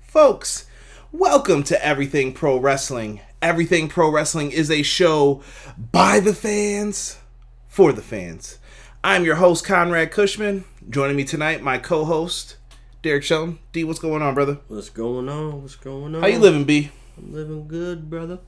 Folks, welcome to Everything Pro Wrestling. Everything Pro Wrestling is a show by the fans, for the fans. I'm your host, Conrad Cushman. Joining me tonight, my co-host, Derek Shelton. D, what's going on, brother? What's going on? What's going on? How you living, B? I'm living good, brother.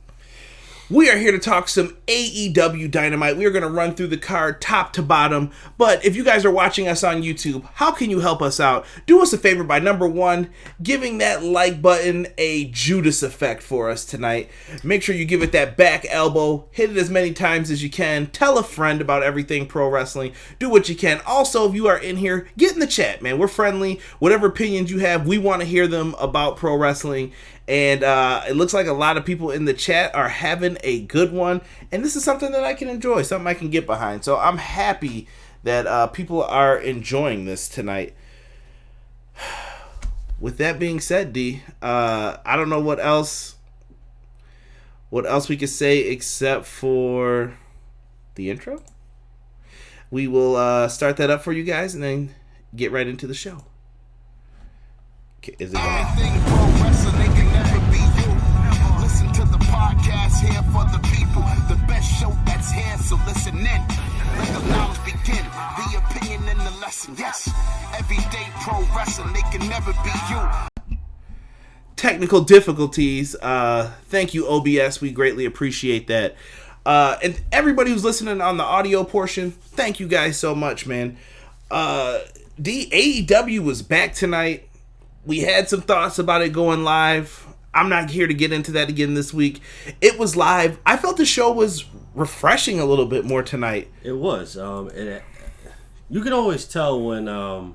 We are here to talk some AEW Dynamite. We are going to run through the card top to bottom. But if you guys are watching us on YouTube, how can you help us out? Do us a favor by, number one, giving that like button a Judas effect for us tonight. Make sure you give it that back elbow. Hit it as many times as you can. Tell a friend about Everything Pro Wrestling. Do what you can. Also, if you are in here, get in the chat, man. We're friendly. Whatever opinions you have, we want to hear them about pro wrestling. And it looks like a lot of people in the chat are having a good one. And this is something that I can enjoy, something I can get behind. So I'm happy that people are enjoying this tonight. With that being said, D, I don't know what else we could say except for the intro. We will start that up for you guys and then get right into the show. Okay, is it going? Here for the people, the best show that's here, so listen in. Let the knowledge begin, the opinion and the lesson. Yes, everyday pro wrestling, they can never be you. Technical difficulties. Thank you, OBS. We greatly appreciate that. And everybody who's listening on the audio portion, thank you guys so much, man. The AEW was back tonight. We had some thoughts about it going live. I'm not here to get into that again this week. It was live. I felt the show was refreshing a little bit more tonight. It was. You can always tell when a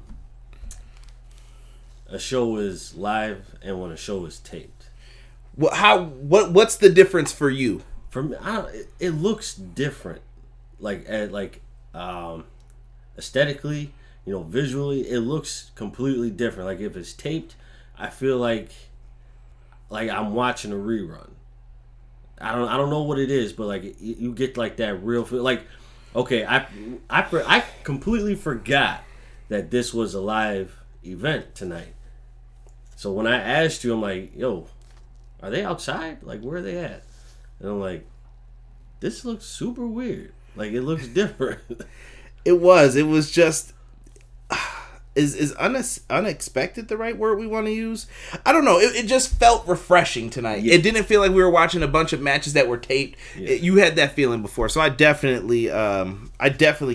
show is live and when a show is taped. Well, what's the difference for you? For me, it looks different. Aesthetically, visually, it looks completely different. Like if it's taped, I feel like I'm watching a rerun. I don't know what it is, but like you get like that real feel. Like, okay, I completely forgot that this was a live event tonight. So when I asked you, I'm like, yo, are they outside? Like, where are they at? And I'm like, this looks super weird. Like, it looks different. It was just. Is unexpected the right word we want to use? I don't know. It just felt refreshing tonight. Yeah. It didn't feel like we were watching a bunch of matches that were taped. Yeah. You had that feeling before, so I definitely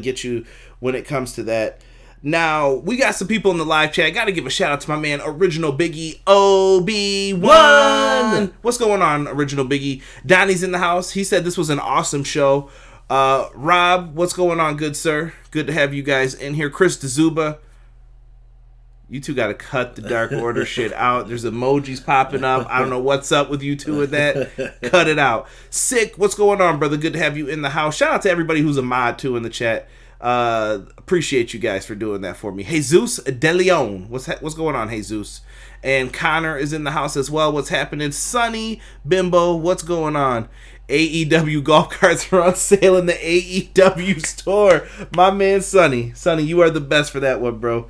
get you when it comes to that. Now, we got some people in the live chat. Got to give a shout out to my man, Original Biggie, OB1. What's going on, Original Biggie? Donnie's in the house. He said this was an awesome show. Rob, what's going on, good sir? Good to have you guys in here. Chris DeZuba. You two got to cut the Dark Order shit out. There's emojis popping up. I don't know what's up with you two with that. Cut it out. Sick. What's going on, brother? Good to have you in the house. Shout out to everybody who's a mod, too, in the chat. Appreciate you guys for doing that for me. Jesus De Leon. What's going on, Jesus? And Connor is in the house as well. What's happening? Sunny Bimbo. What's going on? AEW golf carts are on sale in the AEW store. My man, Sunny. Sunny, you are the best for that one, bro.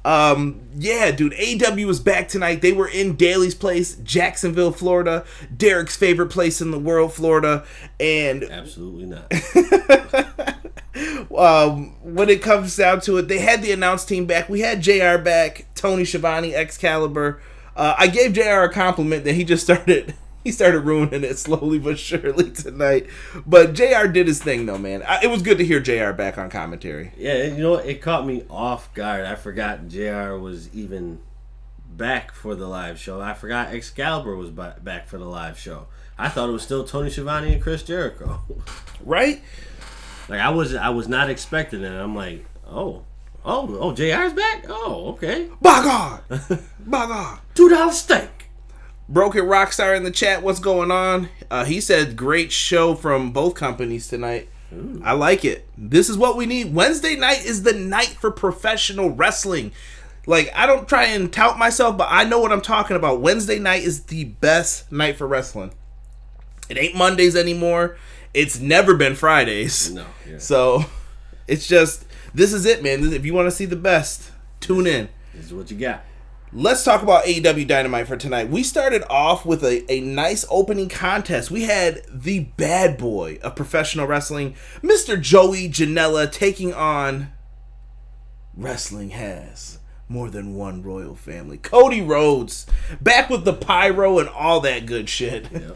Yeah, dude, AEW was back tonight. They were in Daly's place, Jacksonville, Florida, Derek's favorite place in the world, Florida, and absolutely not. When it comes down to it, they had the announce team back. We had JR back, Tony Schiavone, Excalibur. I gave JR a compliment that he started ruining it slowly but surely tonight. But JR did his thing, though, man. It was good to hear JR back on commentary. Yeah, it caught me off guard. I forgot JR was even back for the live show. I forgot Excalibur was back for the live show. I thought it was still Tony Schiavone and Chris Jericho. Right? Like, I was not expecting it. I'm like, oh, JR's back? Oh, okay. By God! By God! $2 steak. Broken Rockstar in the chat, what's going on? He said great show from both companies tonight. Ooh. I like it. This is what we need. Wednesday night is the night for professional wrestling. Like, I don't try and tout myself, but I know what I'm talking about. Wednesday night is the best night for wrestling. It ain't Mondays anymore. It's never been Fridays. No. Yeah. So, it's just, this is it, man. If you want to see the best, tune in. This is what you got. Let's talk about AEW Dynamite for tonight. We started off with a nice opening contest. We had the bad boy of professional wrestling, Mr. Joey Janella, taking on Wrestling Has More Than One Royal Family. Cody Rhodes, back with the pyro and all that good shit. Yep.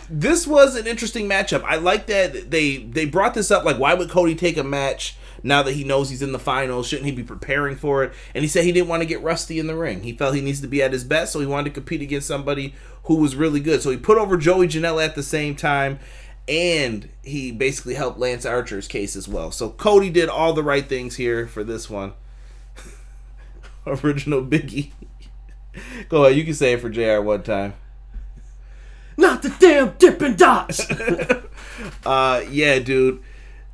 This was an interesting matchup. I like that they brought this up. Like, why would Cody take a match now that he knows he's in the finals? Shouldn't he be preparing for it? And he said he didn't want to get rusty in the ring. He felt he needs to be at his best, so he wanted to compete against somebody who was really good. So he put over Joey Janela at the same time, and he basically helped Lance Archer's case as well. So Cody did all the right things here for this one. Original Biggie. Go ahead, you can say it for JR one time. Not the damn Dippin' Dots! Yeah, dude.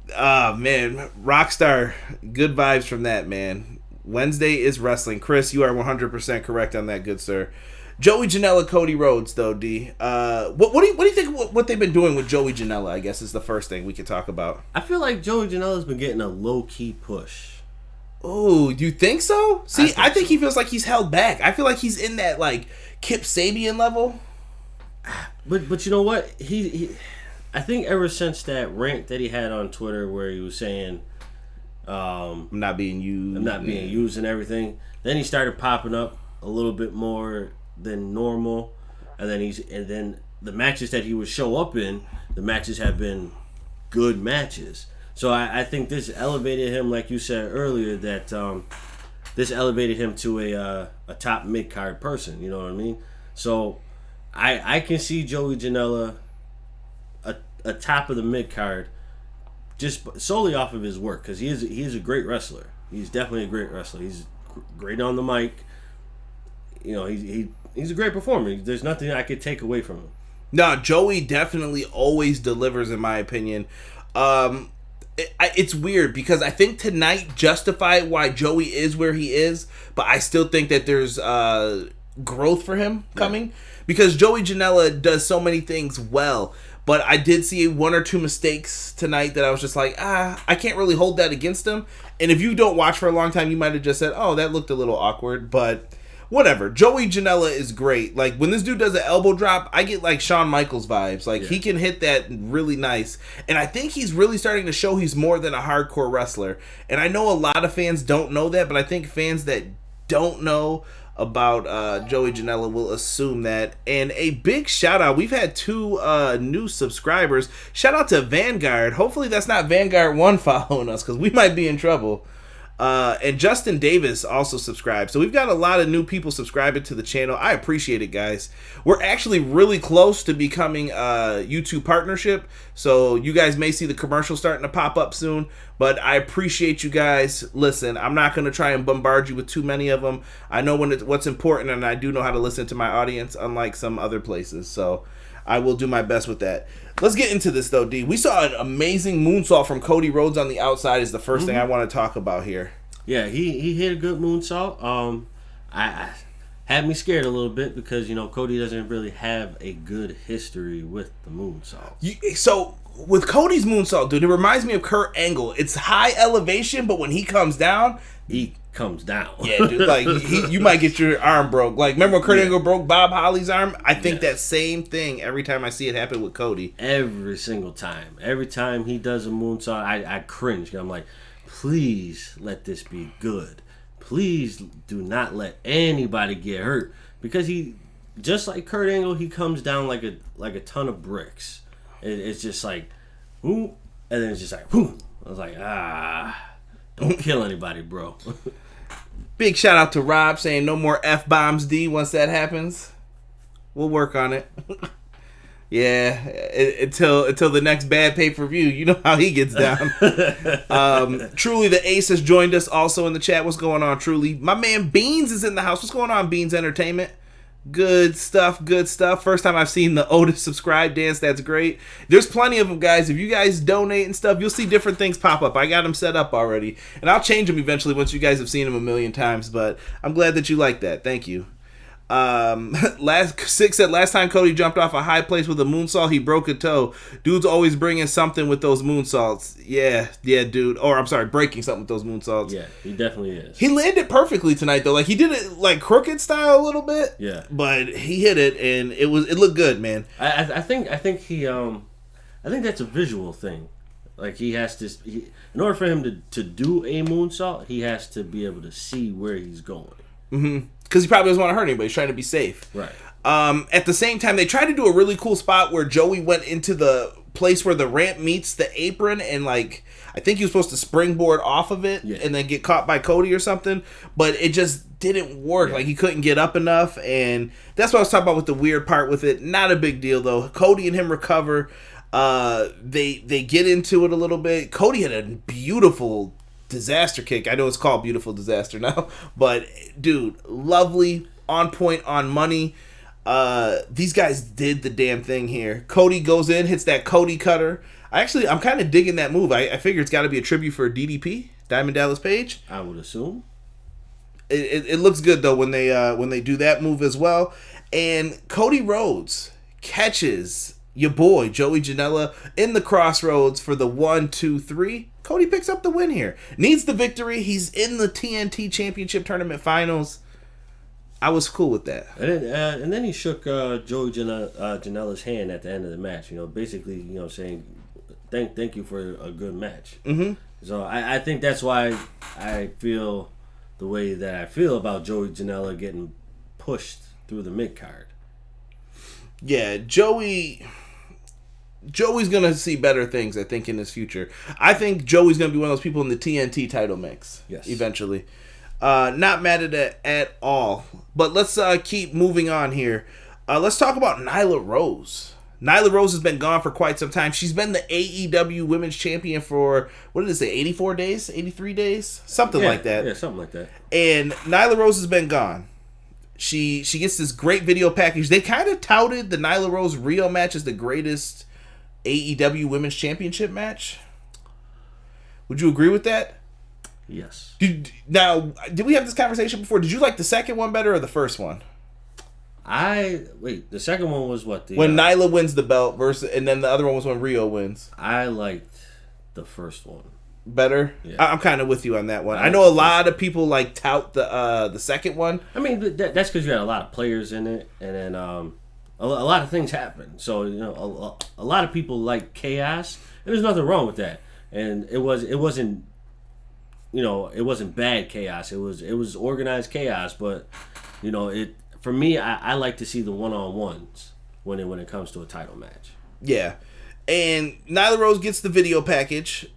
Man, Rockstar, good vibes from that, man. Wednesday is wrestling. Chris, you are 100% correct on that, good sir. Joey Janela, Cody Rhodes, though, D. What do you think what they've been doing with Joey Janela, I guess, is the first thing we could talk about. I feel like Joey Janela's been getting a low-key push. Oh, do you think so? See, I think he feels like he's held back. I feel like he's in that, like, Kip Sabian level. But you know what? He I think ever since that rant that he had on Twitter where he was saying I'm not being used and everything, then he started popping up a little bit more than normal, and then the matches that he would show up in, the matches have been good matches. So I think this elevated him, like you said earlier, that this elevated him to a top mid-card person, you know what I mean? So I can see Joey Janela a top of the mid card just solely off of his work, because he is a great wrestler. He's definitely a great wrestler. He's great on the mic. You know, he's a great performer. There's nothing I could take away from him. No, Joey definitely always delivers, in my opinion. It's weird because I think tonight justified why Joey is where he is, but I still think that there's growth for him coming, because Joey Janela does so many things well. But I did see one or two mistakes tonight that I was just like, I can't really hold that against him. And if you don't watch for a long time, you might have just said, oh, that looked a little awkward. But whatever. Joey Janela is great. Like, when this dude does an elbow drop, I get like Shawn Michaels vibes. Like, he can hit that really nice. And I think he's really starting to show he's more than a hardcore wrestler. And I know a lot of fans don't know that, but I think fans that don't know about Joey Janela will assume that. And a big shout out, we've had 2 new subscribers. Shout out to Vanguard. Hopefully that's not Vanguard 1 following us, because we might be in trouble. And Justin Davis also subscribed. So we've got a lot of new people subscribing to the channel. I appreciate it, guys. We're actually really close to becoming a YouTube partnership, so you guys may see the commercial starting to pop up soon. But I appreciate you guys. Listen, I'm not going to try and bombard you with too many of them. I know what's important, and I do know how to listen to my audience, unlike some other places. So I will do my best with that. Let's get into this, though, D. We saw an amazing moonsault from Cody Rhodes on the outside is the first thing I want to talk about here. Yeah, he hit a good moonsault. I had me scared a little bit because, you know, Cody doesn't really have a good history with the moonsault. So with Cody's moonsault, dude, it reminds me of Kurt Angle. It's high elevation, but when he comes down, he comes down. Yeah, dude, like you might get your arm broke. Like, remember when Kurt Angle broke Bob Holly's arm? I think that same thing every time I see it happen with Cody. Every single time. Every time he does a moonsault, I cringe. I'm like, please let this be good. Please do not let anybody get hurt, because he, just like Kurt Angle, he comes down like a ton of bricks. It's just like, whoo, and then it's just like, whoo. I was like, don't kill anybody, bro. Big shout out to Rob saying no more F-bombs, D, once that happens. We'll work on it. Yeah, until the next bad pay-per-view. You know how he gets down. Truly, the Ace has joined us also in the chat. What's going on, Truly? My man Beans is in the house. What's going on, Beans Entertainment? Good stuff, good stuff. First time I've seen the Otis subscribe dance. That's great. There's plenty of them, guys. If you guys donate and stuff, you'll see different things pop up. I got them set up already. And I'll change them eventually once you guys have seen them a million times. But I'm glad that you like that. Thank you. Last time Cody jumped off a high place with a moonsault, he broke a toe. Dude's always bringing something with those moonsaults. Yeah, dude. Or I'm sorry, breaking something with those moonsaults. Yeah, he definitely is. He landed perfectly tonight though. Like he did it like crooked style a little bit. Yeah, but he hit it and it looked good, man. I think that's a visual thing. Like he has to, in order for him to do a moonsault, he has to be able to see where he's going. Mm-hmm. Because he probably doesn't want to hurt anybody. He's trying to be safe. Right. At the same time, they tried to do a really cool spot where Joey went into the place where the ramp meets the apron, and like I think he was supposed to springboard off of it and then get caught by Cody or something, but it just didn't work. Like he couldn't get up enough, and that's what I was talking about with the weird part with it. Not a big deal though. Cody and him recover. They get into it a little bit. Cody had a beautiful disaster kick. I know it's called Beautiful Disaster now, but dude, lovely, on point, on money. These guys did the damn thing here. Cody goes in, hits that Cody cutter. I'm kind of digging that move. I figure it's got to be a tribute for DDP, Diamond Dallas Page. I would assume. It looks good though when they do that move as well. And Cody Rhodes catches your boy Joey Janella in the crossroads for the 1, 2, 3. Cody picks up the win here. Needs the victory. He's in the TNT Championship Tournament Finals. I was cool with that. And then he shook Joey Janela's hand at the end of the match. Basically, saying thank you for a good match. Mm-hmm. So I think that's why I feel the way that I feel about Joey Janela getting pushed through the mid card. Yeah, Joey's going to see better things, I think, in his future. I think Joey's going to be one of those people in the TNT title mix. Yes. Eventually. Not mad at it at all. But let's keep moving on here. Let's talk about Nyla Rose. Nyla Rose has been gone for quite some time. She's been the AEW Women's Champion for, what did it say, 84 days? 83 days? Something like that. Yeah, something like that. And Nyla Rose has been gone. She gets this great video package. They kind of touted the Nyla Rose Rio match as the greatest AEW Women's Championship match. Would you agree with that? Yes. Did we have this conversation before? Did you like the second one better or the first one? The second one was what? When Nyla wins the belt versus, and then the other one was when Rio wins. I liked the first one better. Yeah. I'm kind of with you on that one. I know a lot of people tout the second one. I mean, that's because you had a lot of players in it, and then a lot of things happen. So a lot of people like chaos, and there's nothing wrong with that. And it wasn't bad chaos. It was organized chaos, but for me, I like to see the one-on-ones when it comes to a title match. Yeah. And Nyla Rose gets the video package.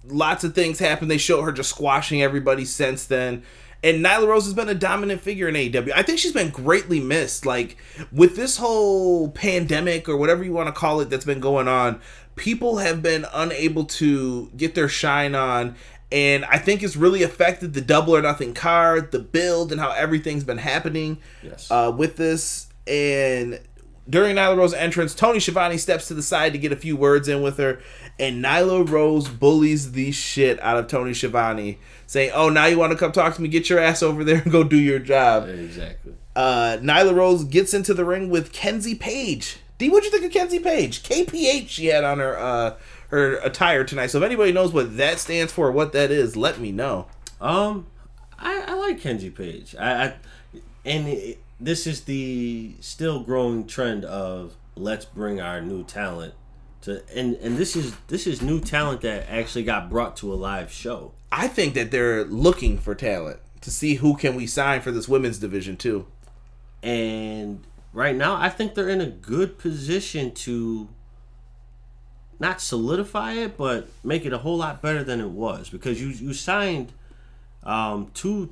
Lots of things happen. They show her just squashing everybody since then. And Nyla Rose has been a dominant figure in AEW. I think she's been greatly missed. Like, with this whole pandemic or whatever you want to call it that's been going on, people have been unable to get their shine on. And I think it's really affected the Double or Nothing card, the build, and how everything's been happening with this. And during Nyla Rose's entrance, Tony Schiavone steps to the side to get a few words in with her. And Nyla Rose bullies the shit out of Tony Schiavone, saying, "Oh, now you want to come talk to me? Get your ass over there and go do your job." Exactly. Nyla Rose gets into the ring with Kenzie Page. D, what'd you think of Kenzie Page? KPH she had on her attire tonight. So if anybody knows what that stands for or what that is, let me know. I like Kenzie Page. This is the still growing trend of let's bring our new talent to, and this is new talent that actually got brought to a live show. I think that they're looking for talent to see who can we sign for this women's division too. And right now, I think they're in a good position to not solidify it, but make it a whole lot better than it was, because you signed two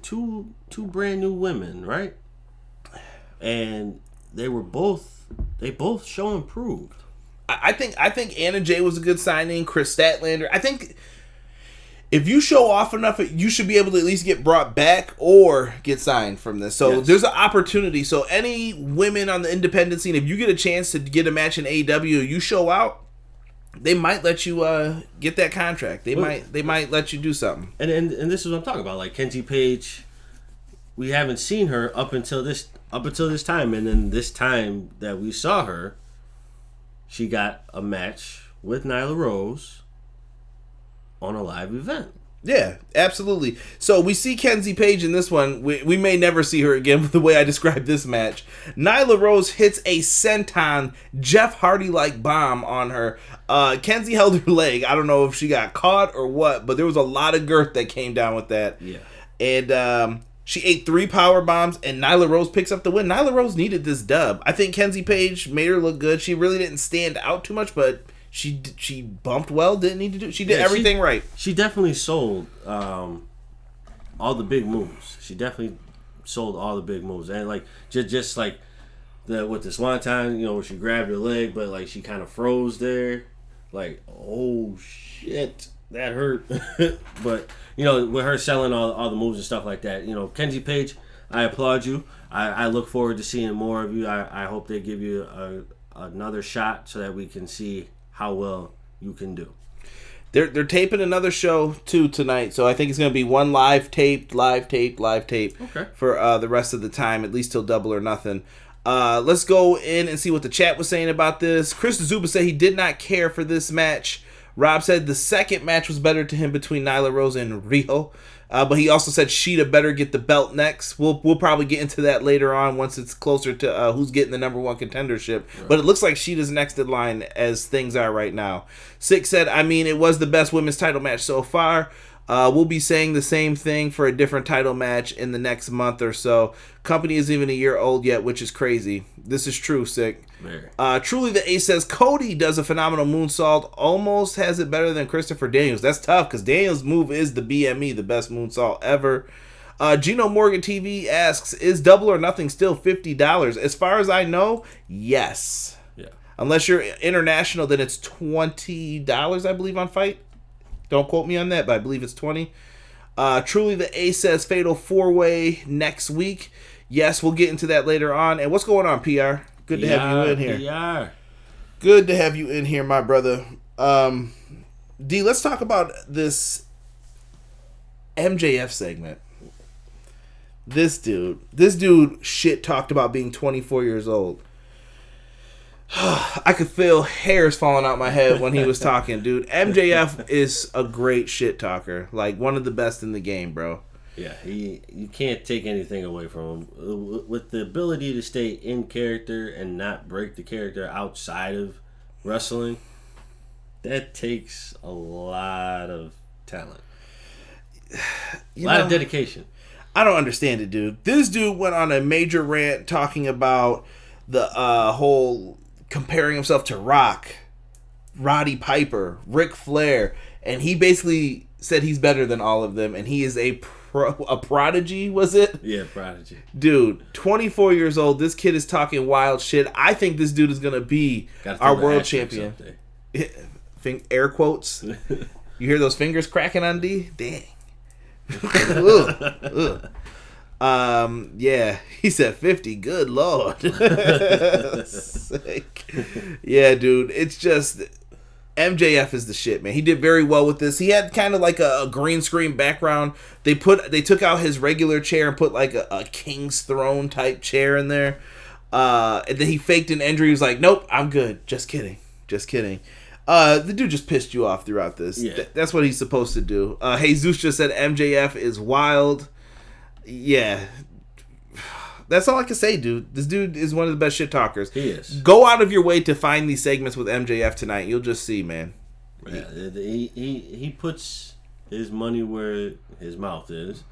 brand new women, right? And they both show improved. I think Anna Jay was a good signing. Chris Statlander. I think if you show off enough, you should be able to at least get brought back or get signed from this. So there's an opportunity. So any women on the independent scene, if you get a chance to get a match in AEW, you show out, they might let you get that contract. They might let you do something. And this is what I'm talking about. Like Kenzie Page, we haven't seen her up until this time, and then this time that we saw her, she got a match with Nyla Rose on a live event. Yeah, absolutely. So we see Kenzie Page in this one. We may never see her again with the way I described this match. Nyla Rose hits a senton Jeff Hardy-like bomb on her. Kenzie held her leg. I don't know if she got caught or what, but there was a lot of girth that came down with that. Yeah. And she ate 3 power bombs, and Nyla Rose picks up the win. Nyla Rose needed this dub. I think Kenzie Page made her look good. She really didn't stand out too much, but she bumped well. Didn't need to do. She did everything right. She definitely sold all the big moves. She definitely sold all the big moves, and like just like with the swanton, where she grabbed her leg, but like she kind of froze there. Like, oh shit, that hurt. But with her selling all the moves and stuff like that, Kenzie Page, I applaud you. I look forward to seeing more of you. I hope they give you another shot so that we can see how well you can do. They're taping another show too tonight, so I think it's going to be one live tape Okay. for the rest of the time, at least till Double or Nothing. Let's go in and see what the chat was saying about this. Chris Zuba said he did not care for this match. Rob said the second match was better to him between Nyla Rose and Riho. But he also said Sheeta better get the belt next. We'll probably get into that later on once it's closer to who's getting the number 1 contendership. Right. But it looks like Sheeta's next in line as things are right now. Six said, it was the best women's title match so far. We'll be saying the same thing for a different title match in the next month or so. Company isn't even a year old yet, which is crazy. This is true, Sick. Truly the Ace says, Cody does a phenomenal moonsault. Almost has it better than Christopher Daniels. That's tough, because Daniels' move is the BME, the best moonsault ever. Gino Morgan TV asks, is Double or Nothing still $50? As far as I know, yes. Yeah. Unless you're international, then it's $20, I believe, on Fight. Don't quote me on that, but I believe it's 20. Truly the Ace says Fatal 4-Way next week. Yes, we'll get into that later on. And what's going on, PR? Good to have you in here. PR. Good to have you in here, my brother. D, let's talk about this MJF segment. This dude shit talked about being 24 years old. I could feel hairs falling out my head when he was talking, dude. MJF is a great shit talker. Like, one of the best in the game, bro. Yeah, you can't take anything away from him. With the ability to stay in character and not break the character outside of wrestling, that takes a lot of talent. A lot of dedication. I don't understand it, dude. This dude went on a major rant talking about the whole comparing himself to Rock, Roddy Piper, Ric Flair, and he basically said he's better than all of them, and he is a prodigy, was it? Yeah, prodigy. Dude, 24 years old, this kid is talking wild shit. I think this dude is going to be our world champion. Air quotes. You hear those fingers cracking on D? Dang. Ugh. Yeah, he said 50. Good Lord. Sick. Yeah, dude, it's just MJF is the shit, man. He did very well with this. He had kind of like a green screen background. They took out his regular chair and put like a king's throne type chair in there. And then he faked an injury. He was like, "Nope, I'm good. Just kidding. The dude just pissed you off throughout this. Yeah. That's what he's supposed to do. Jesus just said MJF is wild. Yeah. That's all I can say, dude. This dude is one of the best shit talkers. He is. Go out of your way to find these segments with MJF tonight. You'll just see, man. Yeah, he puts his money where his mouth is.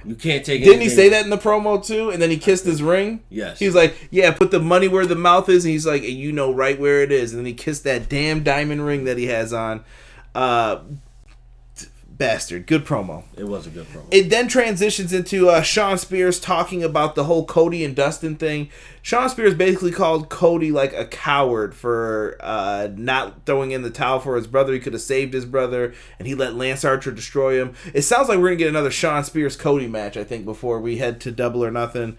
You can't take. Didn't he say that in the promo too? And then he kissed his ring. Yes. He was like, "Yeah, put the money where the mouth is." And he's like, "You know right where it is." And then he kissed that damn diamond ring that he has on. Bastard. Good promo. It was a good promo. It then transitions into Sean Spears talking about the whole Cody and Dustin thing. Sean Spears basically called Cody like a coward for not throwing in the towel for his brother. He could have saved his brother, and he let Lance Archer destroy him. It sounds like we're going to get another Sean Spears-Cody match, I think, before we head to Double or Nothing.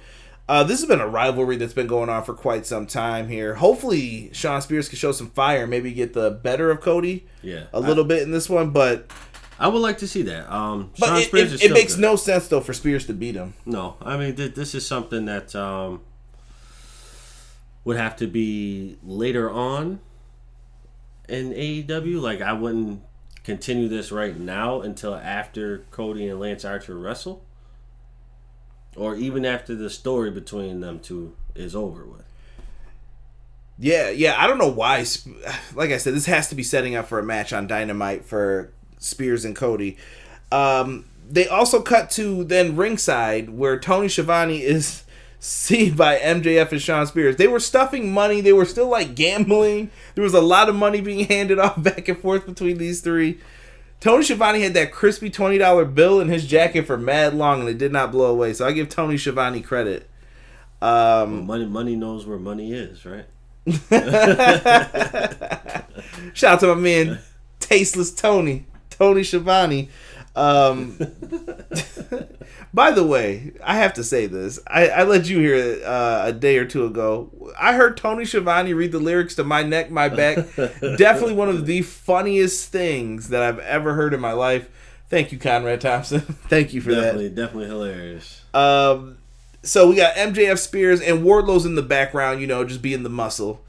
This has been a rivalry that's been going on for quite some time here. Hopefully, Sean Spears can show some fire, maybe get the better of Cody a little bit in this one, but I would like to see that. But Sean Spears it makes no sense though for Spears to beat him. No, I mean this is something that would have to be later on in AEW. Like I wouldn't continue this right now until after Cody and Lance Archer wrestle, or even after the story between them two is over with. Yeah. I don't know why. Like I said, this has to be setting up for a match on Dynamite for Spears and Cody. They also cut to then ringside where Tony Schiavone is seen by MJF and Sean Spears. They were stuffing money. They were still like gambling. There was a lot of money being handed off back and forth between these three. Tony Schiavone had that crispy $20 bill in his jacket for mad long, and it did not blow away. So I give Tony Schiavone credit. Well, money knows where money is, right? Shout out to my man, Tasteless Tony Schiavone. By the way, I have to say this. I let you hear it a day or two ago. I heard Tony Schiavone read the lyrics to My Neck, My Back. Definitely one of the funniest things that I've ever heard in my life. Thank you, Conrad Thompson. Thank you for that. Definitely hilarious. So we got MJF, Spears, and Wardlow's in the background, just being the muscle.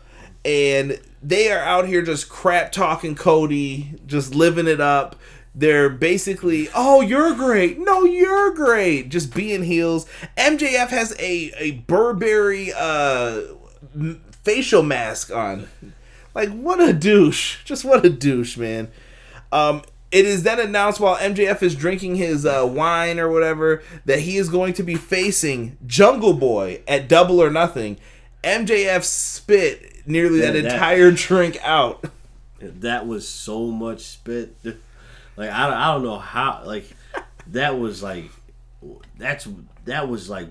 And they are out here just crap talking Cody, just living it up. They're basically, oh, you're great. No, you're great. Just being heels. MJF has a Burberry facial mask on. Like, what a douche. Just what a douche, man. It is then announced while MJF is drinking his wine or whatever that he is going to be facing Jungle Boy at Double or Nothing. MJF spit nearly that entire drink out. That was so much spit. Like I don't know how, like that was like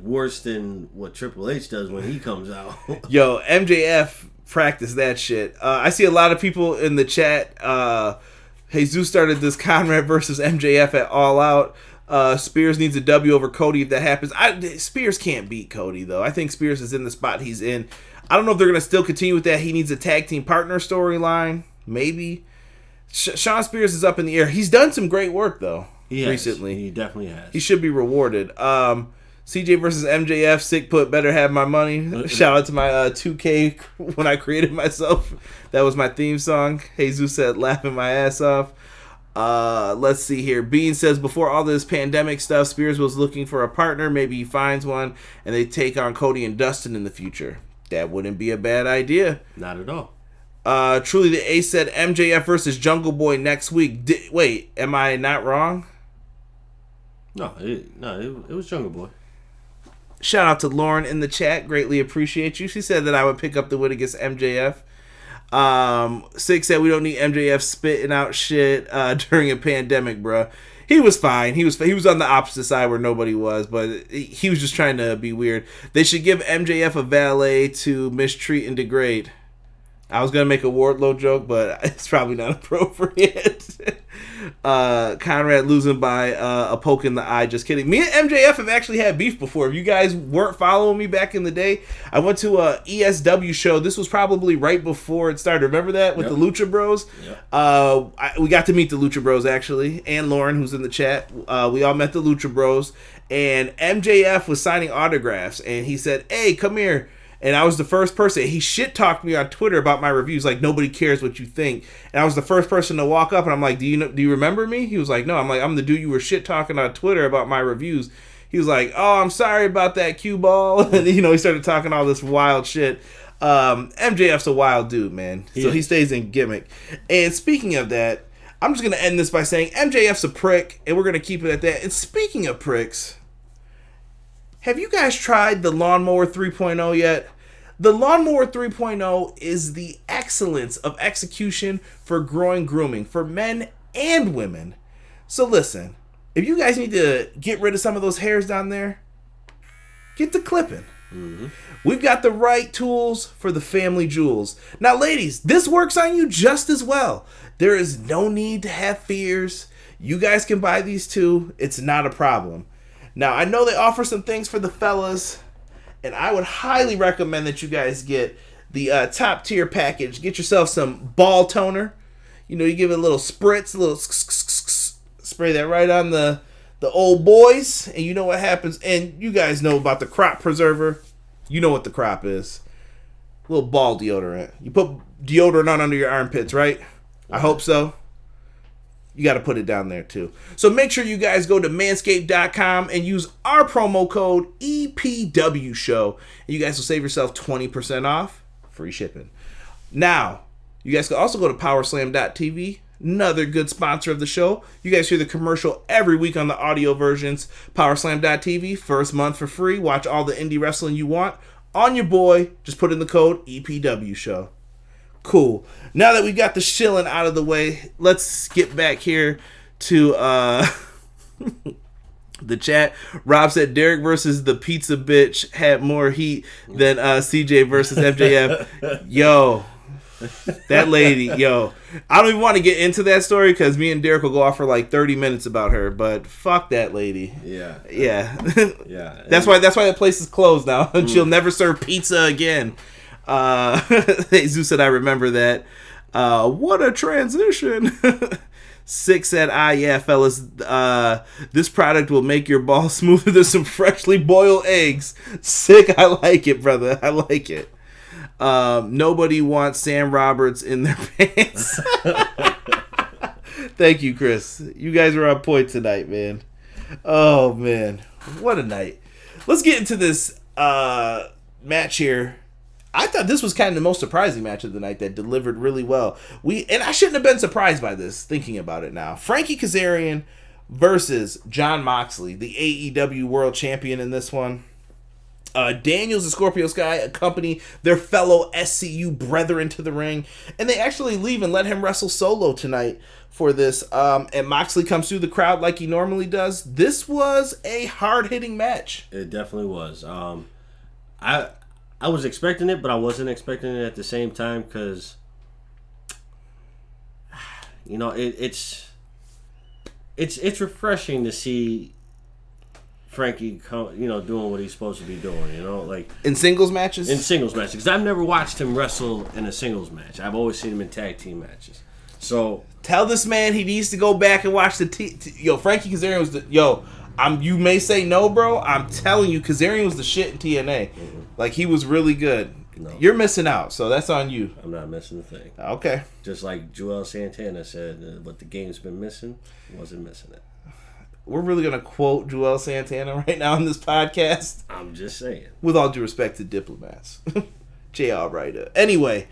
worse than what Triple H does when he comes out. Yo, MJF practiced that shit. I see a lot of people in the chat. Jesus started this Conrad versus MJF at All Out. Spears needs a W over Cody if that happens. Spears can't beat Cody though. I think Spears is in the spot he's in. I don't know if they're gonna still continue with that. He needs a tag team partner storyline, maybe. Sean Spears is up in the air. He's done some great work, though, recently. He definitely has. He should be rewarded. CJ versus MJF, sick put, better have my money. Shout out to my 2K when I created myself. That was my theme song. Jesus said, laughing my ass off. Let's see here. Bean says, before all this pandemic stuff, Spears was looking for a partner. Maybe he finds one, and they take on Cody and Dustin in the future. That wouldn't be a bad idea. Not at all. Truly the Ace said MJF versus Jungle Boy next week. Wait, am I not wrong? No, it was Jungle Boy. Shout out to Lauren in the chat. Greatly appreciate you. She said that I would pick up the win against MJF. Six said we don't need MJF spitting out shit during a pandemic, bruh. He was fine. He was on the opposite side where nobody was, but he was just trying to be weird. They should give MJF a valet to mistreat and degrade. I was going to make a Wardlow joke, but it's probably not appropriate. Conrad losing by a poke in the eye. Just kidding. Me and MJF have actually had beef before. If you guys weren't following me back in the day, I went to a ESW show. This was probably right before it started. Remember that? With the Lucha Bros? Yep. We got to meet the Lucha Bros, actually. And Lauren, who's in the chat. We all met the Lucha Bros. And MJF was signing autographs. And he said, hey, come here. And I was the first person. He shit-talked me on Twitter about my reviews. Like, nobody cares what you think. And I was the first person to walk up. And I'm like, do you remember me? He was like, no. I'm like, I'm the dude you were shit-talking on Twitter about my reviews. He was like, oh, I'm sorry about that cue ball. And, he started talking all this wild shit. MJF's a wild dude, man. So he stays in gimmick. And speaking of that, I'm just going to end this by saying MJF's a prick. And we're going to keep it at that. And speaking of pricks, have you guys tried the Lawnmower 3.0 yet? The Lawnmower 3.0 is the excellence of execution for growing grooming for men and women. So listen, if you guys need to get rid of some of those hairs down there, get to clipping. Mm-hmm. We've got the right tools for the family jewels. Now, ladies, this works on you just as well. There is no need to have fears. You guys can buy these too. It's not a problem. Now, I know they offer some things for the fellas, and I would highly recommend that you guys get the top tier package. Get yourself some ball toner. You give it a little spritz, a little Spray that right on the old boys, and you know what happens. And you guys know about the crop preserver. You know what the crop is. A little ball deodorant. You put deodorant on under your armpits, right? I hope so. You got to put it down there too. So make sure you guys go to manscaped.com and use our promo code EPW show. And you guys will save yourself 20% off. Free shipping. Now, you guys can also go to powerslam.tv. Another good sponsor of the show. You guys hear the commercial every week on the audio versions. Powerslam.tv. First month for free. Watch all the indie wrestling you want. On your boy. Just put in the code EPW show. Cool. Now that we got the shilling out of the way, let's get back here to the chat. Rob said Derek versus the pizza bitch had more heat than CJ versus MJF. Yo, that lady, yo. I don't even want to get into that story because me and Derek will go off for like 30 minutes about her, but fuck that lady. Yeah. Yeah. Yeah. That's why that place is closed now. She'll never serve pizza again. Zeus said I remember that. What a transition. 6 said, yeah, fellas, this product will make your ball smoother than some freshly boiled eggs. Sick, I like it, brother. I like it. Nobody wants Sam Roberts in their pants. Thank you, Chris. You guys were on point tonight, man. Oh, man. What a night. Let's get into this match here. I thought this was kind of the most surprising match of the night that delivered really well. And I shouldn't have been surprised by this, thinking about it now. Frankie Kazarian versus Jon Moxley, the AEW World Champion in this one. Daniels and Scorpio Sky accompany their fellow SCU brethren to the ring, and they actually leave and let him wrestle solo tonight for this. And Moxley comes through the crowd like he normally does. This was a hard-hitting match. It definitely was. I was expecting it, but I wasn't expecting it at the same time because, you know, it's refreshing to see Frankie, doing what he's supposed to be doing. You know, like in singles matches. In singles matches, because I've never watched him wrestle in a singles match. I've always seen him in tag team matches. So tell this man he needs to go back and watch the Frankie Kazarian was the you may say no, bro. I'm telling you, Kazarian was the shit in TNA. Mm-hmm. Like, he was really good. No. You're missing out, so that's on you. I'm not missing a thing. Okay. Just like Joel Santana said, what the game's been missing, wasn't missing it. We're really going to quote Joel Santana right now in this podcast. I'm just saying. With all due respect to diplomats. J.R. Ryder. Anyway,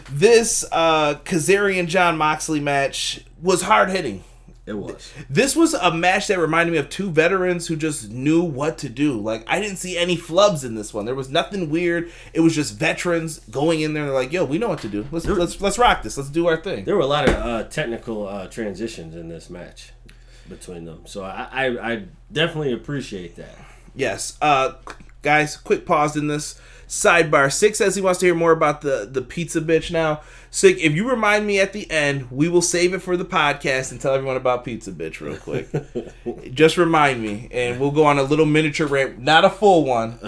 this Kazarian Jon Moxley match was hard-hitting. It was. This was a match that reminded me of two veterans who just knew what to do. Like, I didn't see any flubs in this one. There was nothing weird. It was just veterans going in there and they're like, yo, we know what to do. Let's rock this. Let's do our thing. There were a lot of technical transitions in this match between them. So I definitely appreciate that. Yes. Guys, quick pause in this. Sidebar. Sick says he wants to hear more about the pizza bitch now. Sick, if you remind me at the end, we will save it for the podcast and tell everyone about pizza bitch real quick. Just remind me, and we'll go on a little miniature rant. Not a full one,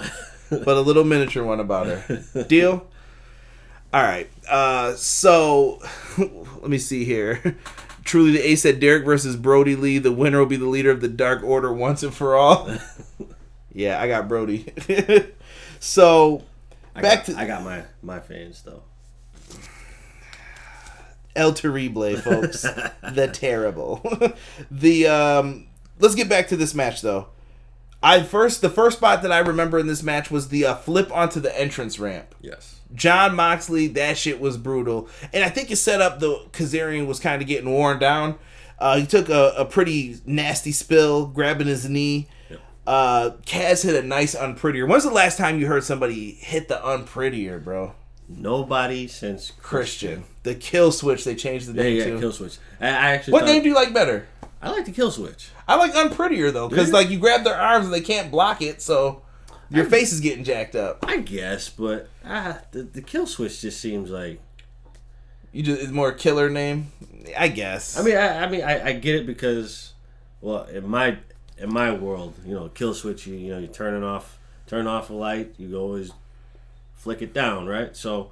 but a little miniature one about her. Deal? All right. So, let me see here. Truly the Ace said Derek versus Brodie Lee. The winner will be the leader of the Dark Order once and for all. Yeah, I got Brodie. So, I got my fans, though. El Terrible, folks. The terrible. Let's get back to this match, though. The first spot that I remember in this match was the flip onto the entrance ramp. Yes. Jon Moxley, that shit was brutal. And I think it set up the Kazarian was kind of getting worn down. He took a pretty nasty spill, grabbing his knee. Yep. Kaz hit a nice unprettier. When's the last time you heard somebody hit the unprettier, bro? Nobody since Christian. The Kill Switch, they changed the name to. Yeah, Kill Switch. I actually what name do you like better? I like the Kill Switch. I like unprettier, though, because like you grab their arms and they can't block it, so your face is getting jacked up. I guess, but the Kill Switch just seems like it's more a killer name, I guess. I mean, I get it because, well, in my world, Kill Switch, you turn off a light, you always flick it down, right? So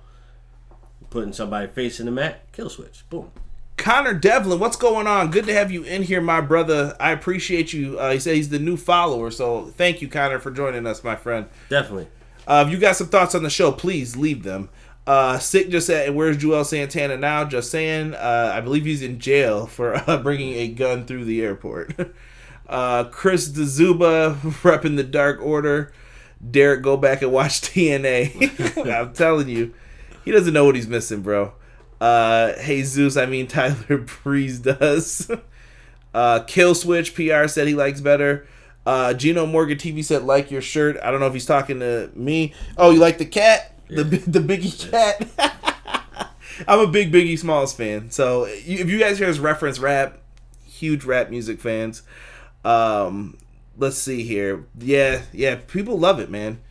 putting somebody facing the mat, Kill Switch, boom. Connor Devlin, what's going on? Good to have you in here, my brother. I appreciate you. He said he's the new follower, so thank you, Connor, for joining us, my friend. Definitely. If you got some thoughts on the show, please leave them. Sick just said, where's Joel Santana now? Just saying, I believe he's in jail for bringing a gun through the airport. Chris DeZuba repping the Dark Order. Derek, go back and watch TNA. I'm telling you, he doesn't know what he's missing, bro. Jesus, Tyler Breeze does. Kill Switch PR said he likes better. Gino Morgan TV said, like your shirt. I don't know if he's talking to me. Oh, you like the cat? Yeah. The Biggie cat? I'm a big Biggie Smalls fan. So if you guys hear us reference rap, huge rap music fans. Let's see here. Yeah, people love it, man.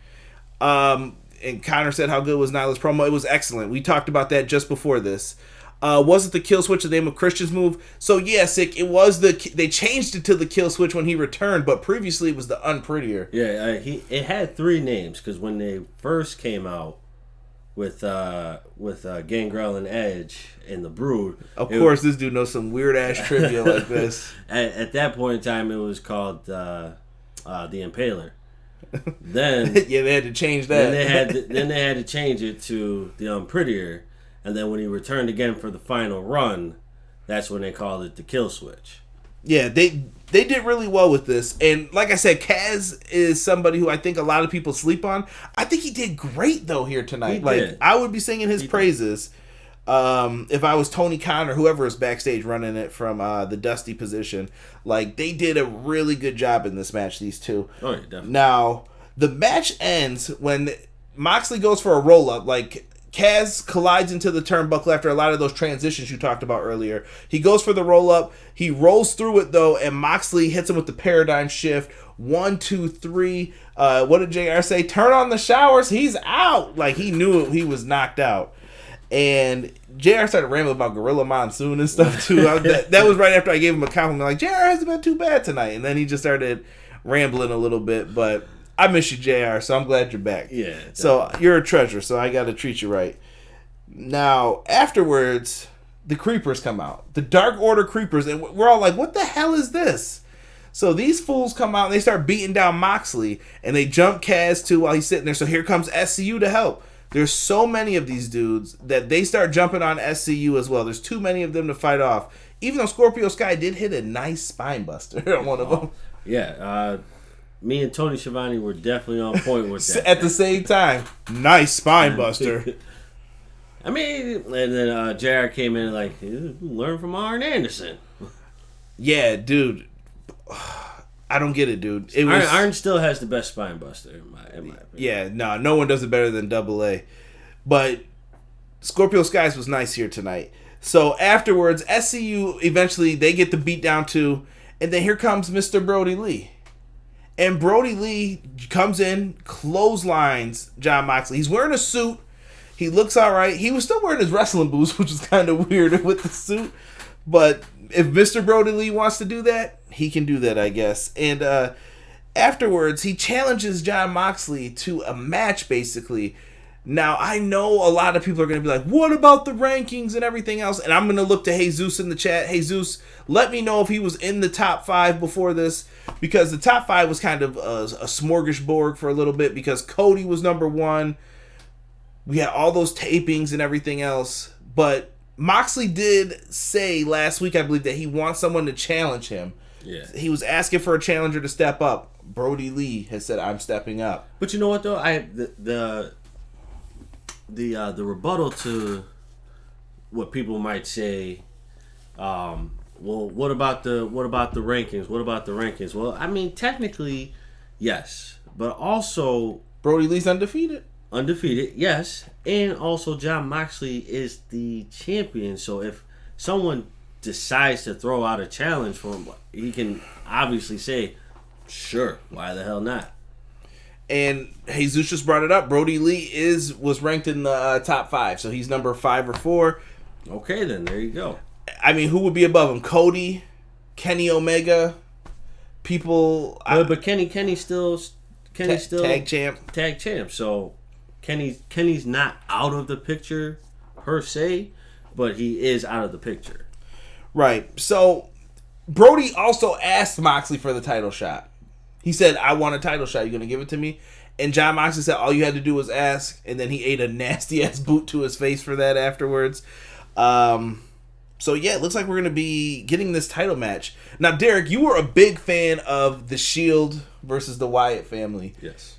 And Connor said how good was Nyla's promo. It was excellent. We talked about that just before this. Wasn't the kill switch the name of Christian's move? So yeah, Sick. It was they changed it to the kill switch when he returned, but previously it was the unprettier. Yeah, it had 3 names because when they first came out with Gangrel and Edge and the Brood. Of course, this dude knows some weird ass trivia like this. At that point in time, it was called the Impaler. Then yeah, they had to change that. Then they had to change it to the Unprettier, and then when he returned again for the final run, that's when they called it the Kill Switch. Yeah, they did really well with this, and like I said, Kaz is somebody who I think a lot of people sleep on. I think he did great though here tonight. I would be singing his praises if I was Tony Khan or whoever is backstage running it from the Dusty position. Like, they did a really good job in this match, these two. Oh, yeah, definitely. Now, the match ends when Moxley goes for a roll-up. Like, Kaz collides into the turnbuckle after a lot of those transitions you talked about earlier. He goes for the roll-up. He rolls through it, though, and Moxley hits him with the paradigm shift. 1, 2, 3. What did JR say? Turn on the showers. He's out. Like, he knew he was knocked out. And JR started rambling about Gorilla Monsoon and stuff too. That was right after I gave him a compliment. Like, JR hasn't been too bad tonight. And then he just started rambling a little bit. But I miss you, JR, so I'm glad you're back. Yeah. Definitely. So you're a treasure, so I got to treat you right. Now, afterwards, the Creepers come out. The Dark Order Creepers. And we're all like, what the hell is this? So these fools come out and they start beating down Moxley. And they jump Kaz too while he's sitting there. So here comes SCU to help. There's so many of these dudes that they start jumping on SCU as well. There's too many of them to fight off. Even though Scorpio Sky did hit a nice spine buster on one of them. Yeah, me and Tony Schiavone were definitely on point with that. At the same time, nice spine buster. And then JR came in like, learn from Arn Anderson. Yeah, dude. I don't get it, dude. Arn still has the best spine buster in my opinion. Yeah, no one does it better than Double A. But Scorpio Skies was nice here tonight. So afterwards, SCU eventually they get the beat down too, and then here comes Mr. Brodie Lee. And Brodie Lee comes in, clotheslines Jon Moxley. He's wearing a suit. He looks all right. He was still wearing his wrestling boots, which was kind of weird with the suit. But if Mr. Brodie Lee wants to do that, he can do that, I guess. And afterwards, he challenges Jon Moxley to a match, basically. Now, I know a lot of people are going to be like, what about the rankings and everything else? And I'm going to look to Jesus in the chat. Jesus, let me know if he was in the top 5 before this. Because the top 5 was kind of a smorgasbord for a little bit. Because Cody was number 1. We had all those tapings and everything else. But Moxley did say last week, I believe, that he wants someone to challenge him. Yeah. He was asking for a challenger to step up. Brodie Lee has said, I'm stepping up. But you know what, though? The rebuttal to what people might say, well, what about the rankings? What about the rankings? Well, I mean, technically, yes. But also, Brodie Lee's undefeated. Undefeated, yes. And also, Jon Moxley is the champion. So if someone decides to throw out a challenge for him, he can obviously say, sure, why the hell not? And Jesus just brought it up. Brodie Lee was ranked in the top 5. So he's number 5 or 4. Okay, then. There you go. I mean, who would be above him? Cody? Kenny Omega? People... but Kenny's still tag champ. Tag champ. So Kenny's not out of the picture per se, but he is out of the picture. Right. So Brodie also asked Moxley for the title shot. He said, "I want a title shot. You gonna give it to me?" And John Moxley said, "All you had to do was ask," and then he ate a nasty ass boot to his face for that afterwards. So yeah, it looks like we're gonna be getting this title match. Now, Derek, you were a big fan of the Shield versus the Wyatt family. Yes.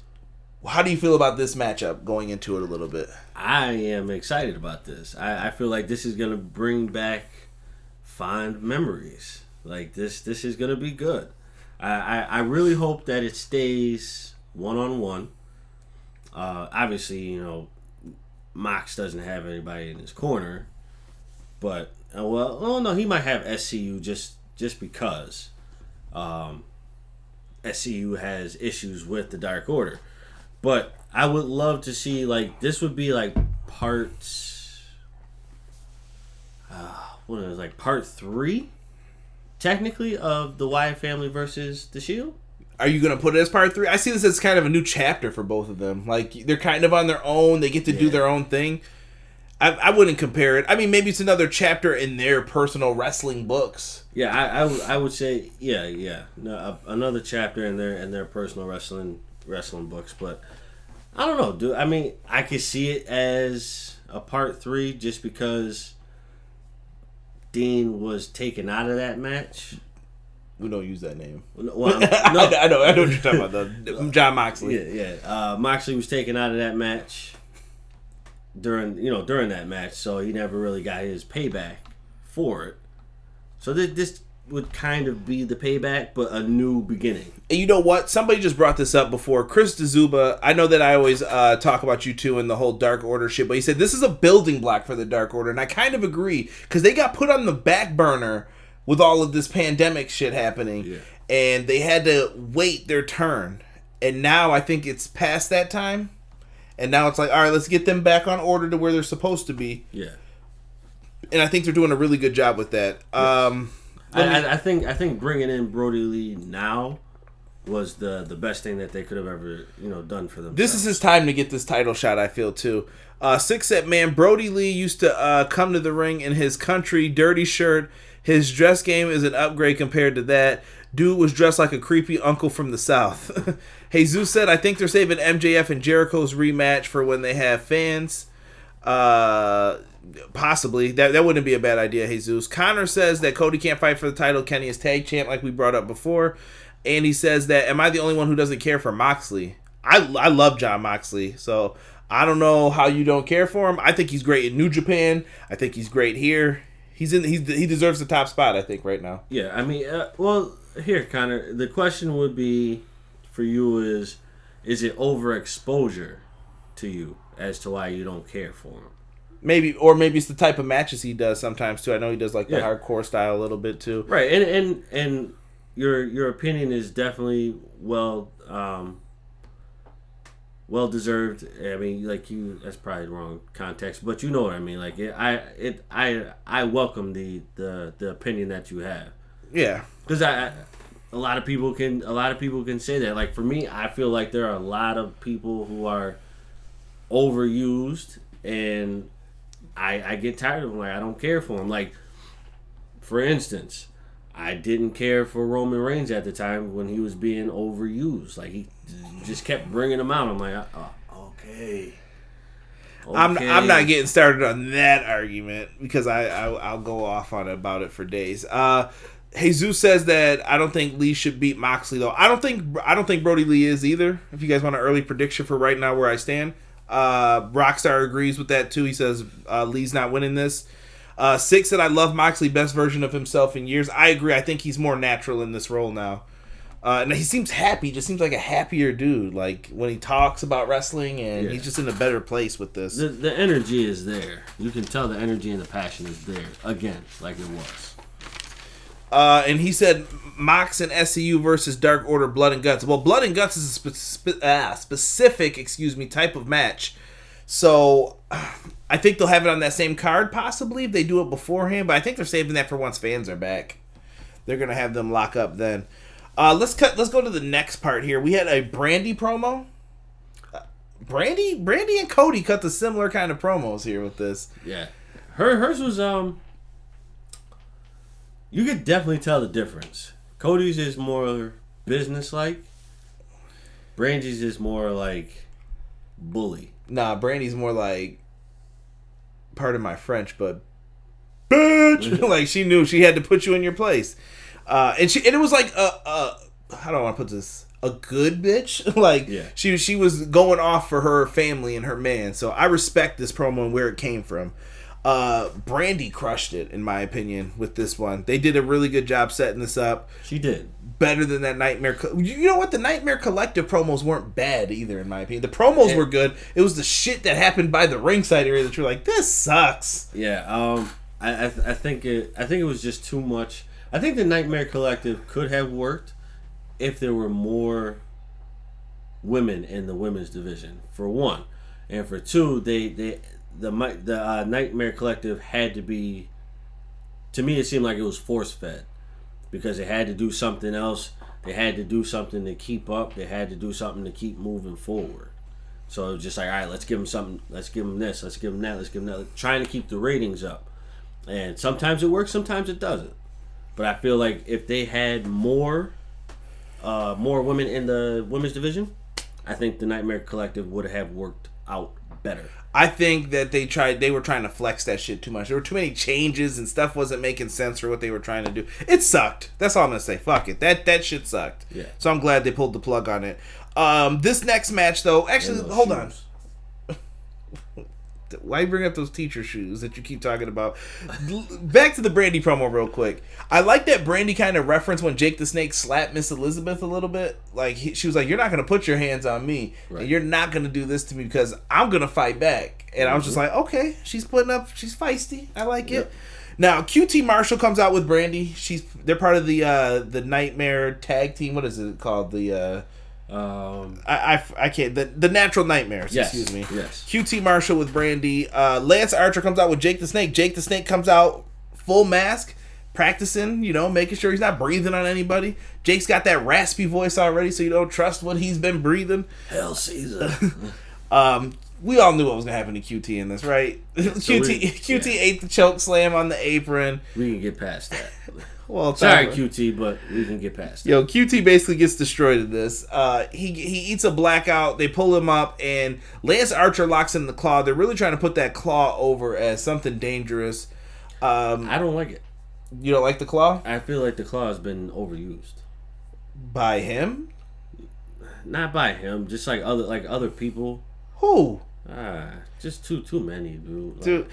How do you feel about this matchup going into it a little bit? I am excited about this. I feel like this is gonna bring back fond memories. Like this is gonna be good. I really hope that it stays 1-on-1. Obviously, you know, Mox doesn't have anybody in his corner, but no, he might have SCU just because SCU has issues with the Dark Order. But I would love to see, like, this would be like part 3, technically, of the Wyatt family versus the Shield. Are you going to put it as part 3? I see this as kind of a new chapter for both of them. Like, they're kind of on their own. They get to do their own thing. I wouldn't compare it. I mean, maybe it's another chapter in their personal wrestling books. Yeah, I would say, yeah. No, another chapter in their personal wrestling books. But I don't know, dude. I mean, I could see it as a part 3 just because Dean was taken out of that match. We don't use that name. Well, no. I know what you're talking about. John Moxley. Yeah. Moxley was taken out of that match during that match, so he never really got his payback for it. So this would kind of be the payback, but a new beginning. And you know what? Somebody just brought this up before. Chris D'Zuba, I know that I always talk about you two and the whole Dark Order shit, but he said this is a building block for the Dark Order, and I kind of agree, because they got put on the back burner with all of this pandemic shit happening, and they had to wait their turn. And now I think it's past that time, and now it's like, all right, let's get them back on order to where they're supposed to be. Yeah. And I think they're doing a really good job with that. I think bringing in Brodie Lee now was the best thing that they could have ever done for them. This is his time to get this title shot, I feel, too. Six Set Man, Brodie Lee used to come to the ring in his country dirty shirt. His dress game is an upgrade compared to that. Dude was dressed like a creepy uncle from the South. Jesus said, I think they're saving MJF and Jericho's rematch for when they have fans. Possibly. That wouldn't be a bad idea, Jesus. Connor says that Cody can't fight for the title. Kenny is tag champ, like we brought up before. And he says that, am I the only one who doesn't care for Moxley? I love John Moxley, so I don't know how you don't care for him. I think he's great in New Japan. I think he's great here. He deserves the top spot, I think, right now. Yeah, I mean, here, Connor, the question would be for you is it overexposure to you as to why you don't care for him? Maybe it's the type of matches he does sometimes too. I know he does like the hardcore style a little bit too. Right, and your opinion is definitely well deserved. I mean, like that's probably the wrong context, but you know what I mean. Like I welcome the opinion that you have. Yeah, because a lot of people can say that. Like for me, I feel like there are a lot of people who are overused, and I get tired of them. Like I don't care for them. Like for instance, I didn't care for Roman Reigns at the time when he was being overused. Like he just kept bringing him out. I'm like, okay. I'm not getting started on that argument because I'll go off on about it for days. Jesus says that I don't think Lee should beat Moxley though. I don't think Brodie Lee is either. If you guys want an early prediction for right now where I stand, Rockstar agrees with that too. He says Lee's not winning this. Six said I love Moxley, best version of himself in years. I agree. I think he's more natural in this role now. And he seems happy. Just seems like a happier dude. Like when he talks about wrestling, and he's just in a better place with this. The energy is there. You can tell the energy and the passion is there again, like it was. And he said Mox and SCU versus Dark Order Blood and Guts. Well, Blood and Guts is a specific, type of match. So I think they'll have it on that same card, possibly, if they do it beforehand. But I think they're saving that for once fans are back. They're gonna have them lock up then. Let's go to the next part here. We had a Brandi promo. Brandi and Cody cut the similar kind of promos here with this. Yeah, hers was You could definitely tell the difference. Cody's is more business-like. Brandi's is more like bully. Nah, Brandi's more like, pardon my French, but bitch. Like, she knew she had to put you in your place. And it was like how do I want to put this? A good bitch. Like, yeah. she was going off for her family and her man. So I respect this promo and where it came from. Brandi crushed it, in my opinion, with this one. They did a really good job setting this up. She did. Better than that Nightmare. You know what? The Nightmare Collective promos weren't bad either, in my opinion. The promos were good. It was the shit that happened by the ringside area that you're like, this sucks. Yeah. I think it was just too much. I think the Nightmare Collective could have worked if there were more women in the women's division, for one, and for two, the Nightmare Collective had to be. To me, it seemed like it was force fed. Because they had to do something else. They had to do something to keep up. They had to do something to keep moving forward. So it was just like, all right, let's give them something. Let's give them this. Let's give them that. Let's give them that. Trying to keep the ratings up. And sometimes it works. Sometimes it doesn't. But I feel like if they had more women in the women's division, I think the Nightmare Collective would have worked out better. I think that they were trying to flex that shit too much. There were too many changes and stuff wasn't making sense for what they were trying to do. It sucked. That's all I'm gonna say. Fuck it. That shit sucked. Yeah. So I'm glad they pulled the plug on it. This next match though, actually, hold on. Why you bring up those teacher shoes that you keep talking about? Back to the Brandi promo real quick. I like that Brandi kind of referenced when Jake the Snake slapped Miss Elizabeth a little bit. Like, she was like, you're not going to put your hands on me. Right. And you're not going to do this to me because I'm going to fight back. And I was just like, okay, she's feisty. I like it. Now, QT Marshall comes out with Brandi. They're part of the Nightmare tag team. What is it called? I can't. The Natural Nightmares. Yes, excuse me. Yes. QT Marshall with Brandi. Lance Archer comes out with Jake the Snake. Jake the Snake comes out full mask, practicing. Making sure he's not breathing on anybody. Jake's got that raspy voice already, so you don't trust what he's been breathing. Hell Caesar. We all knew what was gonna happen to QT in this, right? QT ate the choke slam on the apron. We can get past that. Well, sorry, QT, but we can get past that. QT basically gets destroyed in this. He eats a blackout. They pull him up, and Lance Archer locks in the claw. They're really trying to put that claw over as something dangerous. I don't like it. You don't like the claw? I feel like the claw has been overused. By him? Not by him. Just like other people. Who? Just too many, dude. Dude,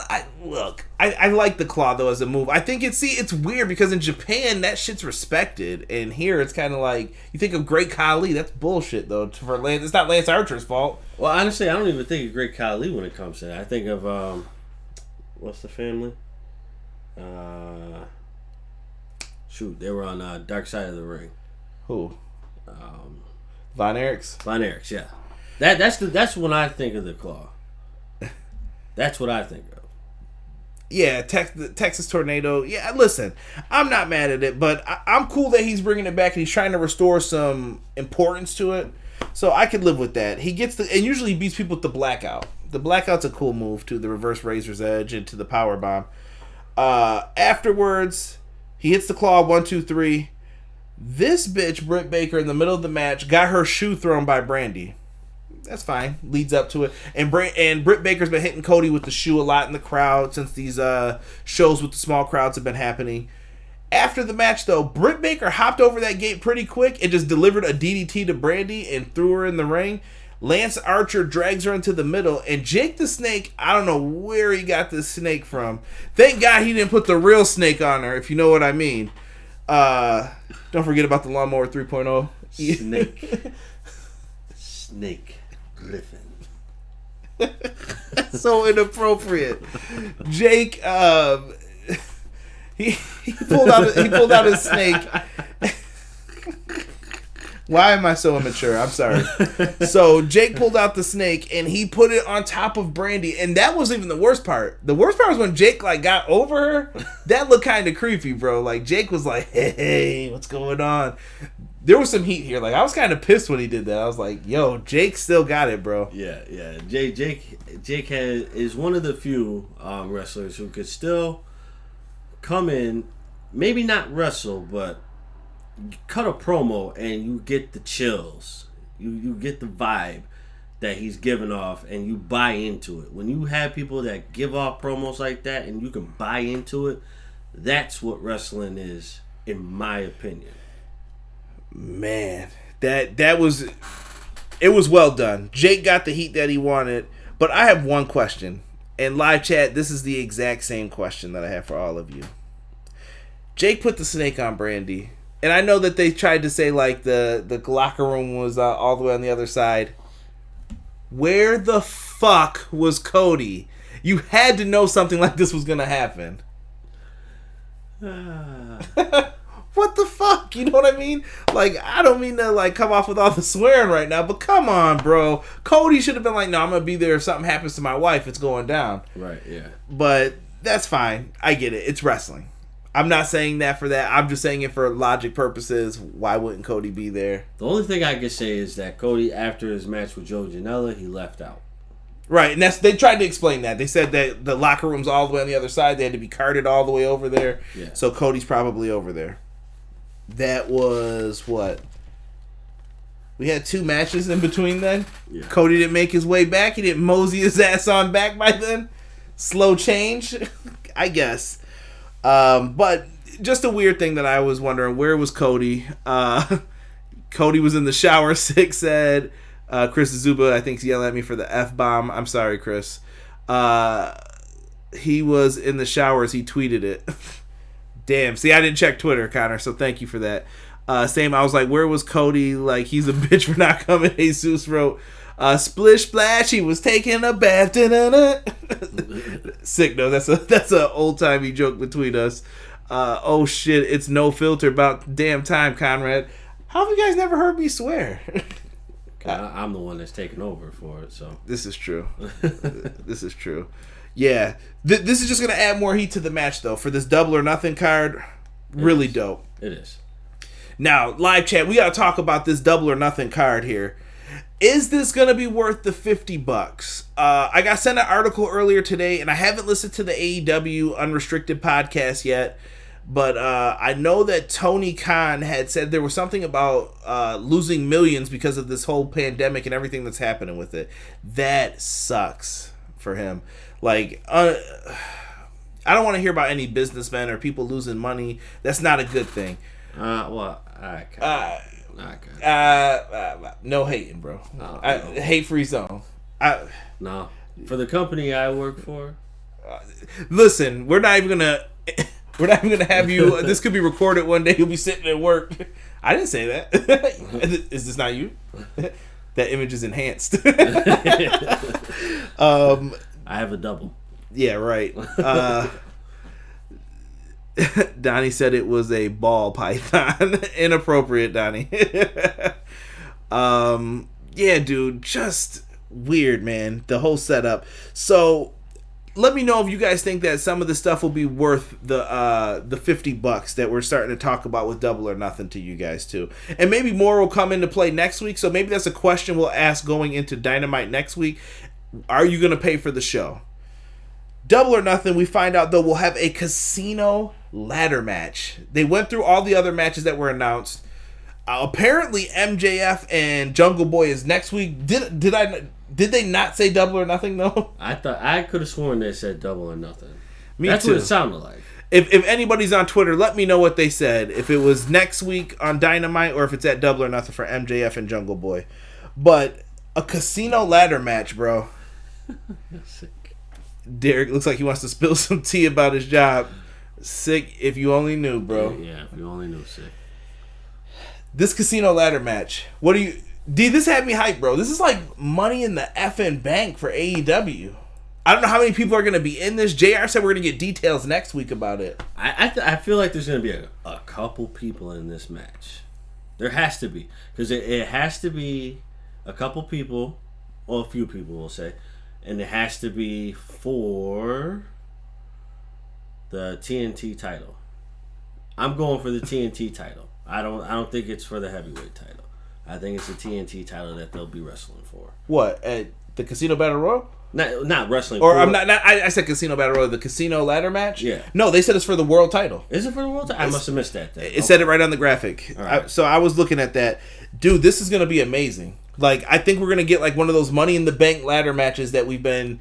I like the claw though as a move. I think it's weird because in Japan that shit's respected, and here it's kind of like you think of Great Khali. That's bullshit though. For Lance, it's not Lance Archer's fault. Well, honestly, I don't even think of Great Khali when it comes to that. I think of what's the family? Shoot, they were on Dark Side of the Ring. Who? Von Erichs. Von Erichs, yeah. That's when I think of the claw. That's what I think of. Yeah, Texas Tornado. Yeah, listen, I'm not mad at it, but I'm cool that he's bringing it back and he's trying to restore some importance to it. So I could live with that. He gets and usually he beats people with the blackout. The blackout's a cool move too. The reverse razor's edge into the power bomb. Afterwards, he hits the claw 1, 2, 3. This bitch Britt Baker in the middle of the match got her shoe thrown by Brandi. That's fine. Leads up to it. And Britt Baker's been hitting Cody with the shoe a lot in the crowd since these shows with the small crowds have been happening. After the match, though, Britt Baker hopped over that gate pretty quick and just delivered a DDT to Brandi and threw her in the ring. Lance Archer drags her into the middle. And Jake the Snake, I don't know where he got this snake from. Thank God he didn't put the real snake on her, if you know what I mean. Don't forget about the Lawnmower 3.0. Snake Griffin. So inappropriate. Jake, he pulled out his snake. Why am I so immature? I'm sorry. So Jake pulled out the snake and he put it on top of Brandi, and that wasn't even the worst part. The worst part was when Jake got over her. That looked kind of creepy, bro. Like Jake was like, "Hey, what's going on?" There was some heat here. I was kind of pissed when he did that. I was like, "Yo, Jake still got it, bro." Yeah. Jake is one of the few wrestlers who could still come in maybe not wrestle, but cut a promo and you get the chills. You get the vibe that he's giving off, and you buy into it. When you have people that give off promos like that and you can buy into it, that's what wrestling is, in my opinion. Man, that was... It was well done. Jake got the heat that he wanted, but I have one question. And live chat, this is the exact same question that I have for all of you. Jake put the snake on Brandi, and I know that they tried to say like the locker room was all the way on the other side. Where the fuck was Cody? You had to know something like this was gonna happen. What the fuck? You know what I mean? Like, I don't mean to like come off with all the swearing right now, but come on, bro. Cody should have been like, no, I'm gonna be there if something happens to my wife. It's going down. Right, yeah. But that's fine. I get it. It's wrestling. I'm not saying that for that. I'm just saying it for logic purposes. Why wouldn't Cody be there? The only thing I can say is that Cody, after his match with Joe Janella, he left out. Right, and they tried to explain that. They said that the locker room's all the way on the other side. They had to be carted all the way over there. Yeah. So Cody's probably over there. That was what? We had 2 matches in between then. Yeah. Cody didn't make his way back. He didn't mosey his ass on back by then. Slow change, I guess. But just a weird thing that I was wondering, where was Cody? Cody was in the shower, Sick said. Chris Zuba, I think, is yelling at me for the F-bomb. I'm sorry, Chris. He was in the shower as he tweeted it. Damn. See, I didn't check Twitter, Connor, so thank you for that. Same, I was like, where was Cody? Like, he's a bitch for not coming. Jesus wrote, splish splash, he was taking a bath. Sick, no, that's a old-timey joke between us. Oh shit, it's no filter about damn time, Conrad. How have you guys never heard me swear? I'm the one that's taking over for it, so. This is true. This is true. Yeah. This is just going to add more heat to the match, though. For this Double or Nothing card, really dope. It is. Now, live chat, we got to talk about this Double or Nothing card here. Is this going to be worth the $50? I got sent an article earlier today, and I haven't listened to the AEW Unrestricted podcast yet, but I know that Tony Khan had said there was something about losing millions because of this whole pandemic and everything that's happening with it. That sucks for him. Like, I don't want to hear about any businessmen or people losing money. That's not a good thing. Well, I can't. No hating, bro. No. Hate-free zone. No. For the company I work for. Listen, we're not even gonna have you. This could be recorded one day. You'll be sitting at work. I didn't say that. Is this not you? That image is enhanced. I have a double. Yeah, right. Donnie said it was a ball python. Inappropriate, Donnie. Yeah, dude, just weird, man. The whole setup. So, let me know if you guys think that some of the stuff will be worth the $50 that we're starting to talk about with Double or Nothing to you guys too. And maybe more will come into play next week. So maybe that's a question we'll ask going into Dynamite next week. Are you going to pay for the show? Double or Nothing, we find out though, we'll have a casino ladder match. They went through all the other matches that were announced. Apparently MJF and Jungle Boy is next week. Did they not say Double or Nothing though? I could have sworn they said Double or Nothing. That's what it sounded like. If anybody's on Twitter, let me know what they said. If it was next week on Dynamite or if it's at Double or Nothing for MJF and Jungle Boy. But a casino ladder match, bro. Sick. Derek looks like he wants to spill some tea about his job. Sick, if you only knew, bro. Yeah, if you only knew, sick. This casino ladder match. What do you... D, this had me hyped, bro. This is like money in the effing bank for AEW. I don't know how many people are going to be in this. JR said we're going to get details next week about it. I feel like there's going to be a couple people in this match. There has to be. Because it has to be a couple people, or a few people, we'll say. And it has to be for the TNT title. I'm going for the TNT title. I don't think it's for the heavyweight title. I think it's the TNT title that they'll be wrestling for. What, at the Casino Battle Royal? Not wrestling. Or I'm not. I said Casino Battle Royal, the Casino Ladder match. Yeah. No, they said it's for the world title. Is it for the world title? I must have missed that. It said it right on the graphic. Right. So I was looking at that. Dude, this is gonna be amazing. Like, I think we're gonna get like one of those Money in the Bank ladder matches that we've been.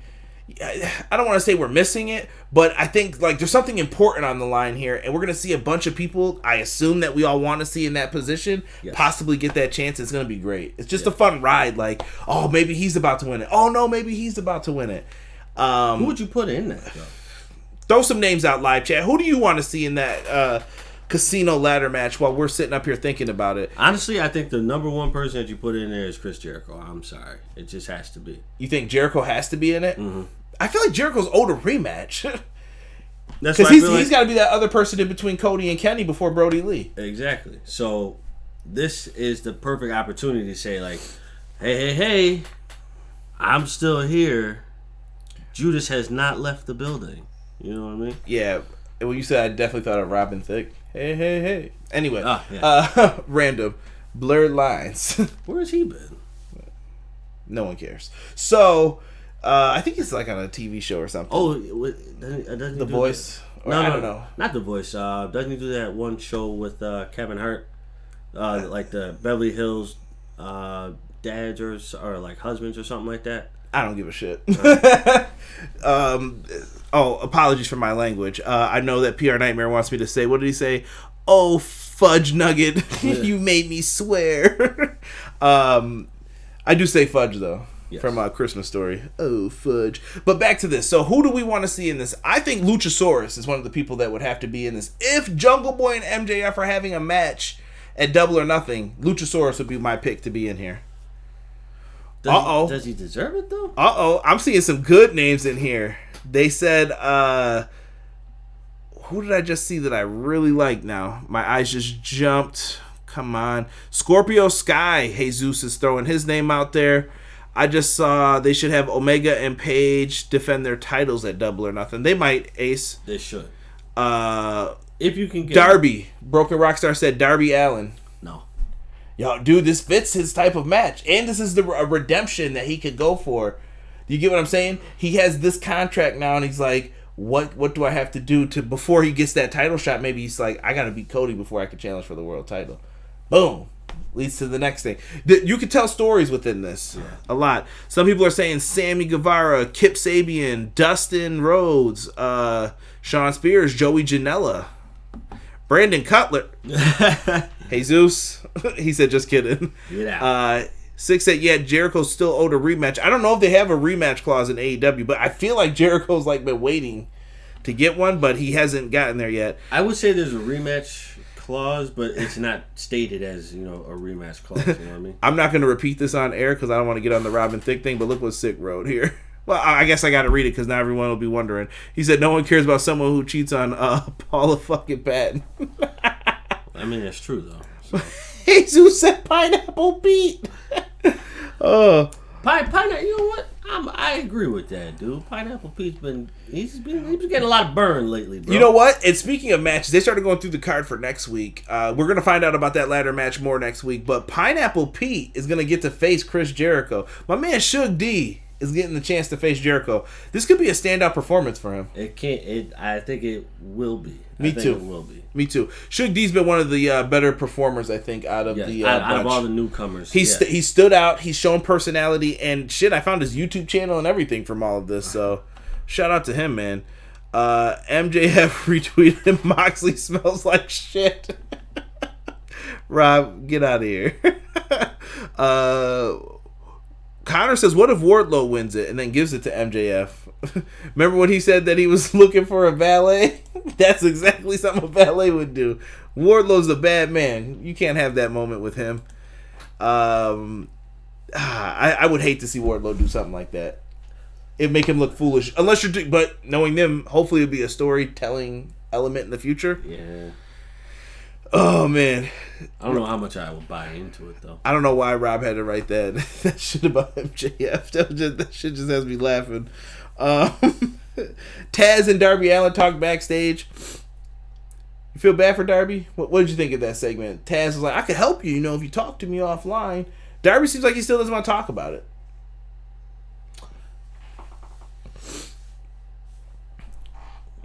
I don't want to say we're missing it, but I think like there's something important on the line here, and we're gonna see a bunch of people. I assume that we all want to see in that position, possibly get that chance. It's gonna be great. It's just a fun ride. Like, oh, maybe he's about to win it. Oh no, maybe he's about to win it. Who would you put in that though? Throw some names out live chat. Who do you want to see in that casino ladder match while we're sitting up here thinking about it? Honestly, I think the number one person that you put in there is Chris Jericho. I'm sorry, it just has to be. You think Jericho has to be in it? Mm-hmm. I feel like Jericho's owed a rematch. Because he's got to be that other person in between Cody and Kenny before Brodie Lee. Exactly. So this is the perfect opportunity to say like, hey, I'm still here. Judas has not left the building. You know what I mean? Yeah. And when you said, I definitely thought of Robin Thicke. Hey. Anyway, random. Blurred lines. Where has he been? No one cares. So, I think he's like on a TV show or something. Oh, doesn't The Voice? No, I don't know. Not The Voice. Doesn't he do that one show with Kevin Hart? Like the Beverly Hills dads or like husbands or something like that? I don't give a shit. Apologies for my language. I know that PR Nightmare wants me to say, what did he say? Oh, fudge nugget. You made me swear. I do say fudge, though. Yes. From a Christmas Story. Oh, fudge. But back to this. So who do we want to see in this? I think Luchasaurus is one of the people that would have to be in this. If Jungle Boy and MJF are having a match at Double or Nothing, Luchasaurus would be my pick to be in here. Does he deserve it, though? I'm seeing some good names in here. They said, who did I just see that I really like now? My eyes just jumped. Come on. Scorpio Sky. Jesus is throwing his name out there. I just saw they should have Omega and Paige defend their titles at Double or Nothing. They might, Ace. They should. If you can get Darby. Broken Rockstar said Darby Allin. No. Yo, dude, this fits his type of match. And this is a redemption that he could go for. You get what I'm saying? He has this contract now, and he's like, what do I have to do to before he gets that title shot? Maybe he's like, I got to beat Cody before I can challenge for the world title. Boom. Leads to the next thing. You could tell stories within this a lot. Some people are saying Sammy Guevara, Kip Sabian, Dustin Rhodes, Sean Spears, Joey Janella, Brandon Cutler. Jesus. He said, just kidding. Get out. 6 said, Jericho's still owed a rematch. I don't know if they have a rematch clause in AEW, but I feel like Jericho's like been waiting to get one, but he hasn't gotten there yet. I would say there's a rematch clause, but it's not stated as, a rematch clause. You know what I mean? I'm not going to repeat this on air because I don't want to get on the Robin Thicke thing, but look what Sick wrote here. Well, I guess I got to read it because now everyone will be wondering. He said, no one cares about someone who cheats on Paula fucking Patton. I mean, that's true, though. So. Jesus said Pineapple Pete. Pineapple, you know what? I agree with that, dude. Pineapple Pete's been getting a lot of burn lately, bro. You know what? And speaking of matches, they started going through the card for next week. We're gonna find out about that ladder match more next week. But Pineapple Pete is gonna get to face Chris Jericho. My man Suge D is getting the chance to face Jericho. This could be a standout performance for him. I think it will be. Me too. It will be. Me too. Suge D's been one of the better performers, I think, out of the out of all the newcomers. He stood out. He's shown personality and shit. I found his YouTube channel and everything from all of this. So, shout out to him, man. MJF retweeted Moxley smells like shit. Rob, get out of here. Connor says, what if Wardlow wins it and then gives it to MJF? Remember when he said that he was looking for a valet? That's exactly something a valet would do. Wardlow's a bad man. You can't have that moment with him. I would hate to see Wardlow do something like that. It'd make him look foolish. Unless you're but knowing them, hopefully it'll be a storytelling element in the future. Yeah. Oh, man. I don't know how much I will buy into it, though. I don't know why Rob had to write that shit about MJF. That shit just has me laughing. Taz and Darby Allin talk backstage. You feel bad for Darby? What did you think of that segment? Taz was like, I could help you, if you talk to me offline. Darby seems like he still doesn't want to talk about it.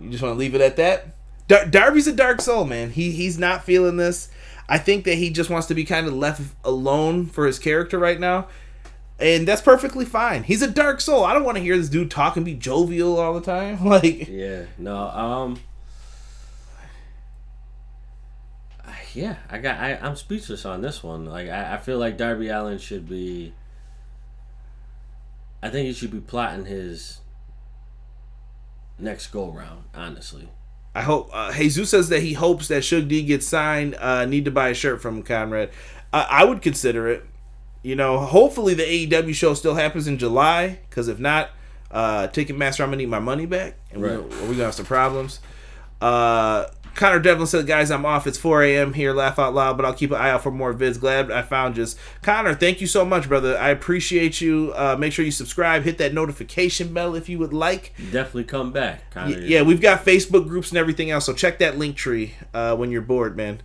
You just want to leave it at that? Darby's a dark soul, man. He's not feeling this. I think that he just wants to be kind of left alone for his character right now. And that's perfectly fine. He's a dark soul. I don't want to hear this dude talk and be jovial all the time. Like, yeah, no, yeah, I'm speechless on this one. Like, I feel like Darby Allin should be. I think he should be plotting his next go round. Honestly, I hope. Jesus says that he hopes that Shug D gets signed. Need to buy a shirt from Conrad. I would consider it. You know, hopefully the AEW show still happens in July, because if not, Ticketmaster, I'm going to need my money back, and we're going to have some problems. Connor Devlin said, guys, I'm off. It's 4 a.m. here, laugh out loud, but I'll keep an eye out for more vids. Glad I found just. Connor, thank you so much, brother. I appreciate you. Make sure you subscribe. Hit that notification bell if you would like. Definitely come back, Connor. Yeah, we've got Facebook groups and everything else, so check that link tree when you're bored, man.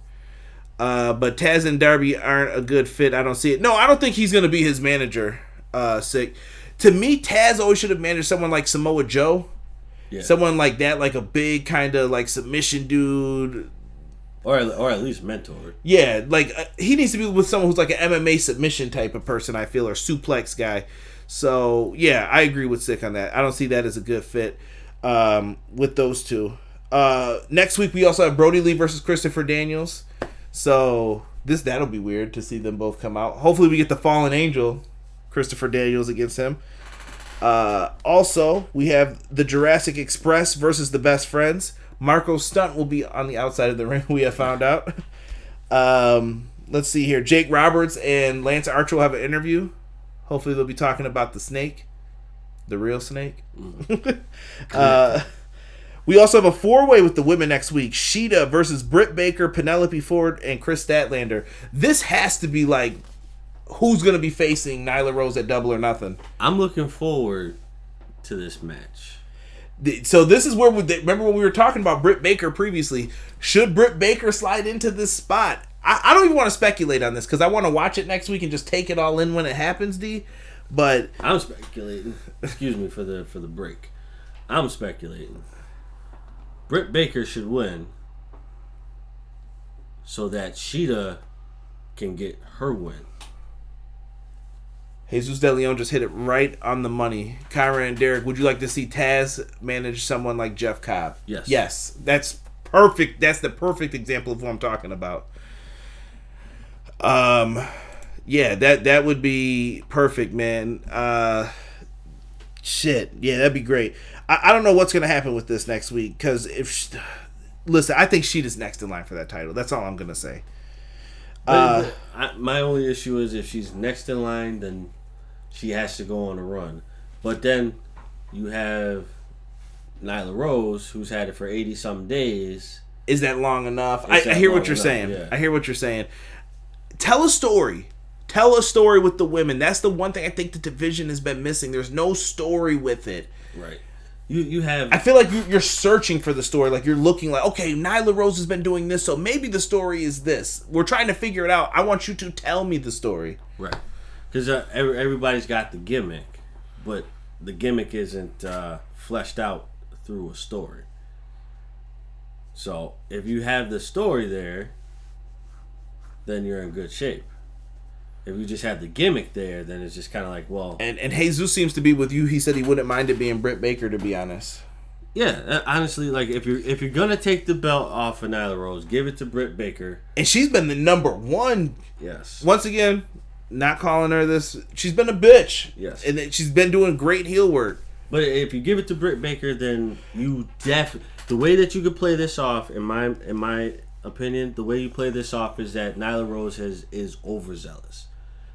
But Taz and Darby aren't a good fit. I don't see it. No, I don't think he's going to be his manager. Sick. To me, Taz always should have managed someone like Samoa Joe. Yeah. Someone like that, like a big kind of like submission dude. Or at least mentor. Yeah, like he needs to be with someone who's like an MMA submission type of person, I feel, or suplex guy. So, yeah, I agree with Sick on that. I don't see that as a good fit with those two. Next week, we also have Brodie Lee versus Christopher Daniels. So that'll be weird to see them both come out. Hopefully we get the Fallen Angel, Christopher Daniels, against him. Also, we have the Jurassic Express versus the Best Friends. Marko Stunt will be on the outside of the ring, we have found out. Let's see here. Jake Roberts and Lance Archer will have an interview. Hopefully they'll be talking about the snake. The real snake. We also have a 4-way with the women next week. Sheeta versus Britt Baker, Penelope Ford, and Chris Statlander. This has to be like, who's going to be facing Nyla Rose at Double or Nothing? I'm looking forward to this match. So this is where remember when we were talking about Britt Baker previously? Should Britt Baker slide into this spot? I don't even want to speculate on this because I want to watch it next week and just take it all in when it happens, D. But I'm speculating. Excuse me for the break. I'm speculating. Britt Baker should win so that Sheeta can get her win. Jesus De Leon just hit it right on the money. Kyra and Derek, would you like to see Taz manage someone like Jeff Cobb? Yes. Yes. That's perfect. That's the perfect example of what I'm talking about. Yeah, that would be perfect, man. Shit. Yeah, that'd be great. I don't know what's going to happen with this next week because listen, I think Sheeta's next in line for that title. That's all I'm going to say. My only issue is if she's next in line, then she has to go on a run. But then you have Nyla Rose, who's had it for 80-some days. Is that long enough? I hear what you're saying. Yeah. I hear what you're saying. Tell a story. Tell a story with the women. That's the one thing I think the division has been missing. There's no story with it. Right. You have. I feel like you're searching for the story. Like you're looking like, okay, Nyla Rose has been doing this, so maybe the story is this. We're trying to figure it out. I want you to tell me the story. Right. Because everybody's got the gimmick, but the gimmick isn't fleshed out through a story. So if you have the story there, then you're in good shape. If you just have the gimmick there, then it's just kind of like, well... And Jesus seems to be with you. He said he wouldn't mind it being Britt Baker, to be honest. Yeah, honestly, like, if you're going to take the belt off of Nyla Rose, give it to Britt Baker. And she's been the number one. Yes. Once again, not calling her this. She's been a bitch. Yes. And she's been doing great heel work. But if you give it to Britt Baker, then you the way that you could play this off, in my opinion, the way you play this off is that Nyla Rose is overzealous.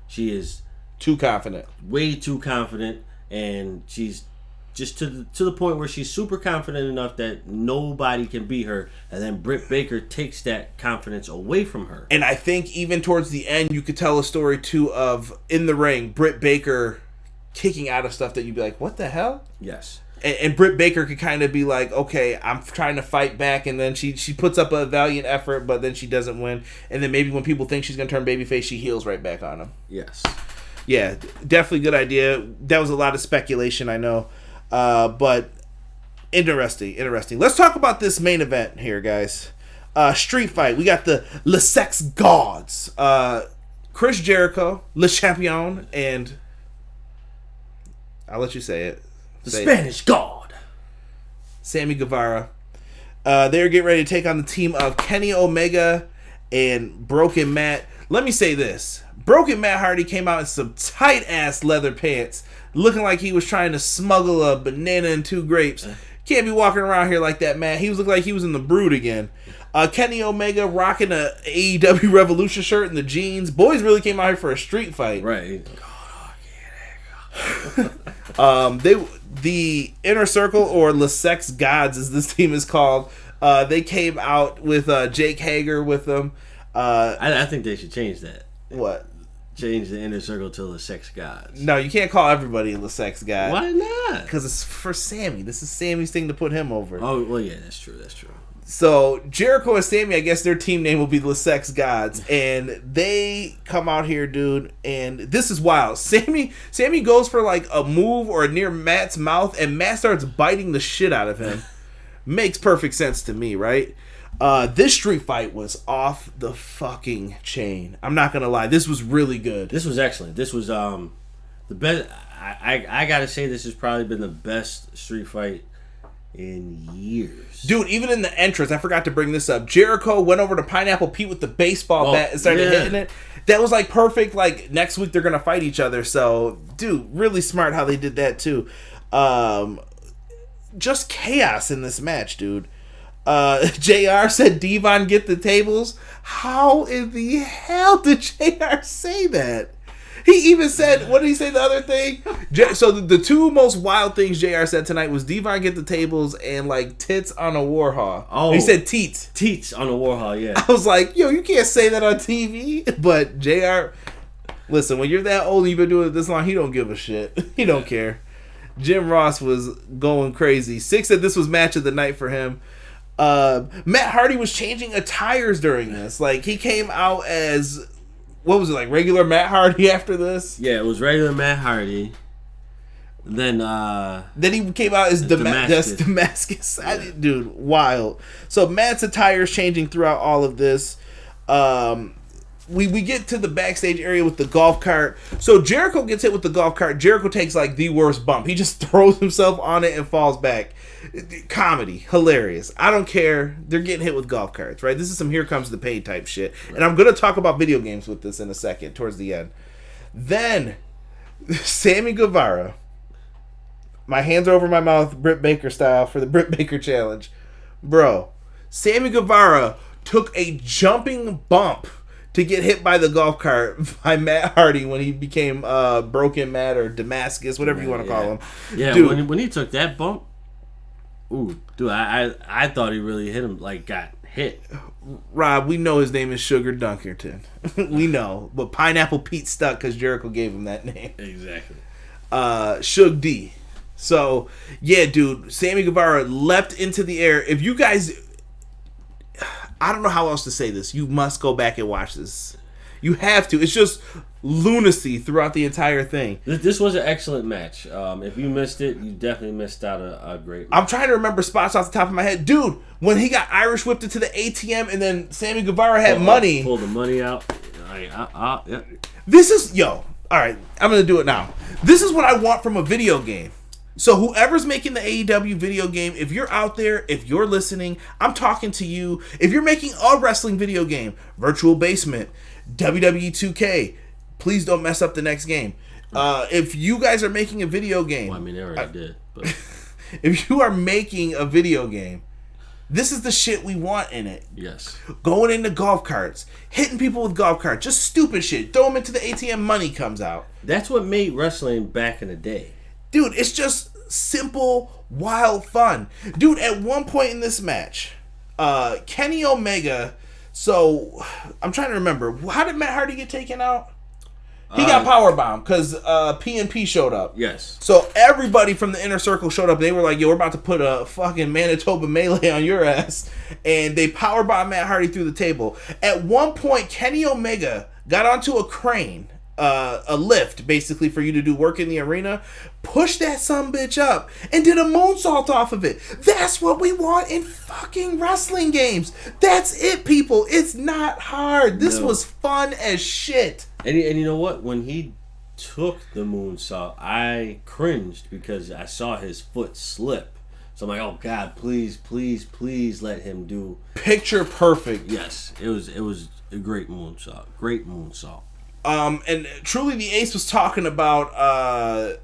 She is too confident, way too confident, and she's just to the point where she's super confident enough that nobody can beat her, and then Britt Baker takes that confidence away from her. And I think even towards the end, you could tell a story too of in the ring, Britt Baker kicking out of stuff that you'd be like, "What the hell?" Yes. And Britt Baker could kind of be like, okay, I'm trying to fight back, and then she puts up a valiant effort, but then she doesn't win. And then maybe when people think she's going to turn babyface, she heals right back on them. Yes. Yeah, definitely good idea. That was a lot of speculation, I know. But Interesting. Let's talk about this main event here, guys. Street fight. We got the Le Sex Gods. Chris Jericho, Le Champion, and I'll let you say it. The Spanish God. Sammy Guevara. They're getting ready to take on the team of Kenny Omega and Broken Matt. Let me say this. Broken Matt Hardy came out in some tight-ass leather pants, looking like he was trying to smuggle a banana and 2 grapes. Can't be walking around here like that, man. He was looking like he was in the Brood again. Kenny Omega rocking a AEW Revolution shirt and the jeans. Boys really came out here for a street fight. Right. The Inner Circle, or Le Sex Gods as this team is called, they came out with Jake Hager with them. I think they should change that. What? Change the Inner Circle to Le Sex Gods. No, you can't call everybody Le Sex God. Why not? Because it's for Sammy. This is Sammy's thing to put him over. Oh, well, yeah, that's true. So Jericho and Sammy, I guess their team name will be the Sex Gods, and they come out here, dude, and this is wild. Sammy goes for like a move or near Matt's mouth, and Matt starts biting the shit out of him. Makes perfect sense to me, right? This street fight was off the fucking chain. I'm not gonna lie, this was really good. This was excellent. This was the best. I gotta say, this has probably been the best street fight in years. Dude, even in the entrance, I forgot to bring this up. Jericho went over to Pineapple Pete with the baseball bat and started hitting it. That was like perfect. Like next week they're gonna fight each other. So, dude, really smart how they did that too. Just chaos in this match, dude. JR said, Devon, get the tables. How in the hell did JR say that? He even said, what did he say the other thing? So the 2 most wild things JR said tonight was Devon get the tables and like tits on a Warhol. Oh. He said teats. Teats on a Warhol, yeah. I was like, yo, you can't say that on TV. But JR, listen, when you're that old and you've been doing it this long, he don't give a shit. He don't care. Jim Ross was going crazy. 6 said this was match of the night for him. Matt Hardy was changing attires during this. Like, he came out as, what was it, like regular Matt Hardy after this? Yeah, it was regular Matt Hardy. Then he came out as Damascus. Yeah. Dude, wild. So Matt's attire is changing throughout all of this. We get to the backstage area with the golf cart. So Jericho gets hit with the golf cart. Jericho takes like the worst bump. He just throws himself on it and falls back. Comedy. Hilarious. I don't care. They're getting hit with golf carts, right? This is some Here Comes the Pain type shit. And I'm going to talk about video games with this in a second, towards the end. Then, Sammy Guevara. My hands are over my mouth, Britt Baker style, for the Britt Baker challenge. Bro, Sammy Guevara took a jumping bump to get hit by the golf cart by Matt Hardy when he became Broken Matt or Damascus, whatever you want to call him. Yeah, dude, when he took that bump, ooh, dude, I thought he really hit him, like got hit. Rob, we know his name is Sugar Dunkerton. We know. But Pineapple Pete stuck because Jericho gave him that name. Exactly. Suge D. So, yeah, dude, Sammy Guevara leapt into the air. If you guys... I don't know how else to say this. You must go back and watch this. You have to. It's just lunacy throughout the entire thing. This was an excellent match. If you missed it, you definitely missed out a great match. I'm trying to remember spots off the top of my head. Dude, when he got Irish whipped into the ATM and then Sammy Guevara had money. Pulled the money out. Yeah. This is... Yo, all right. I'm going to do it now. This is what I want from a video game. So whoever's making the AEW video game, if you're out there, if you're listening, I'm talking to you. If you're making a wrestling video game, Virtual Basement, WWE 2K, please don't mess up the next game. If you guys are making a video game... Well, I mean, they already did. But. If you are making a video game, this is the shit we want in it. Yes. Going into golf carts, hitting people with golf carts, just stupid shit. Throw them into the ATM, money comes out. That's what made wrestling back in the day. Dude, it's just simple, wild fun. Dude, at one point in this match, Kenny Omega, so I'm trying to remember, how did Matt Hardy get taken out? He got powerbombed because PNP showed up. Yes. So everybody from the Inner Circle showed up. They were like, yo, we're about to put a fucking Manitoba melee on your ass. And they powerbombed Matt Hardy through the table. At one point, Kenny Omega got onto a crane a lift basically for you to do work in the arena. Push that sumbitch up and did a moonsault off of it. That's what we want in fucking wrestling games. That's it, people. It's not hard. This was fun as shit. And you know what? When he took the moonsault, I cringed because I saw his foot slip. So I'm like, oh God, please, please, please let him do picture perfect. Yes, it was a great moonsault. Great moonsault. And truly, the Ace was talking about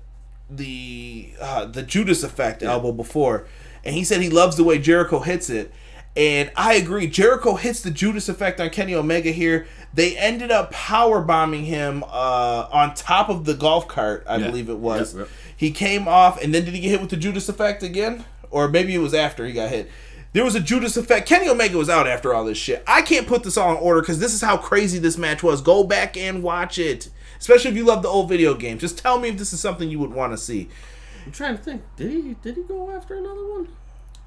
the Judas Effect elbow before, and he said he loves the way Jericho hits it. And I agree. Jericho hits the Judas Effect on Kenny Omega here. They ended up power bombing him on top of the golf cart, I believe it was. Yep. He came off, and then did he get hit with the Judas Effect again? Or maybe it was after he got hit. There was a Judas Effect. Kenny Omega was out after all this shit. I can't put this all in order because this is how crazy this match was. Go back and watch it. Especially if you love the old video game. Just tell me if this is something you would want to see. I'm trying to think. Did he go after another one?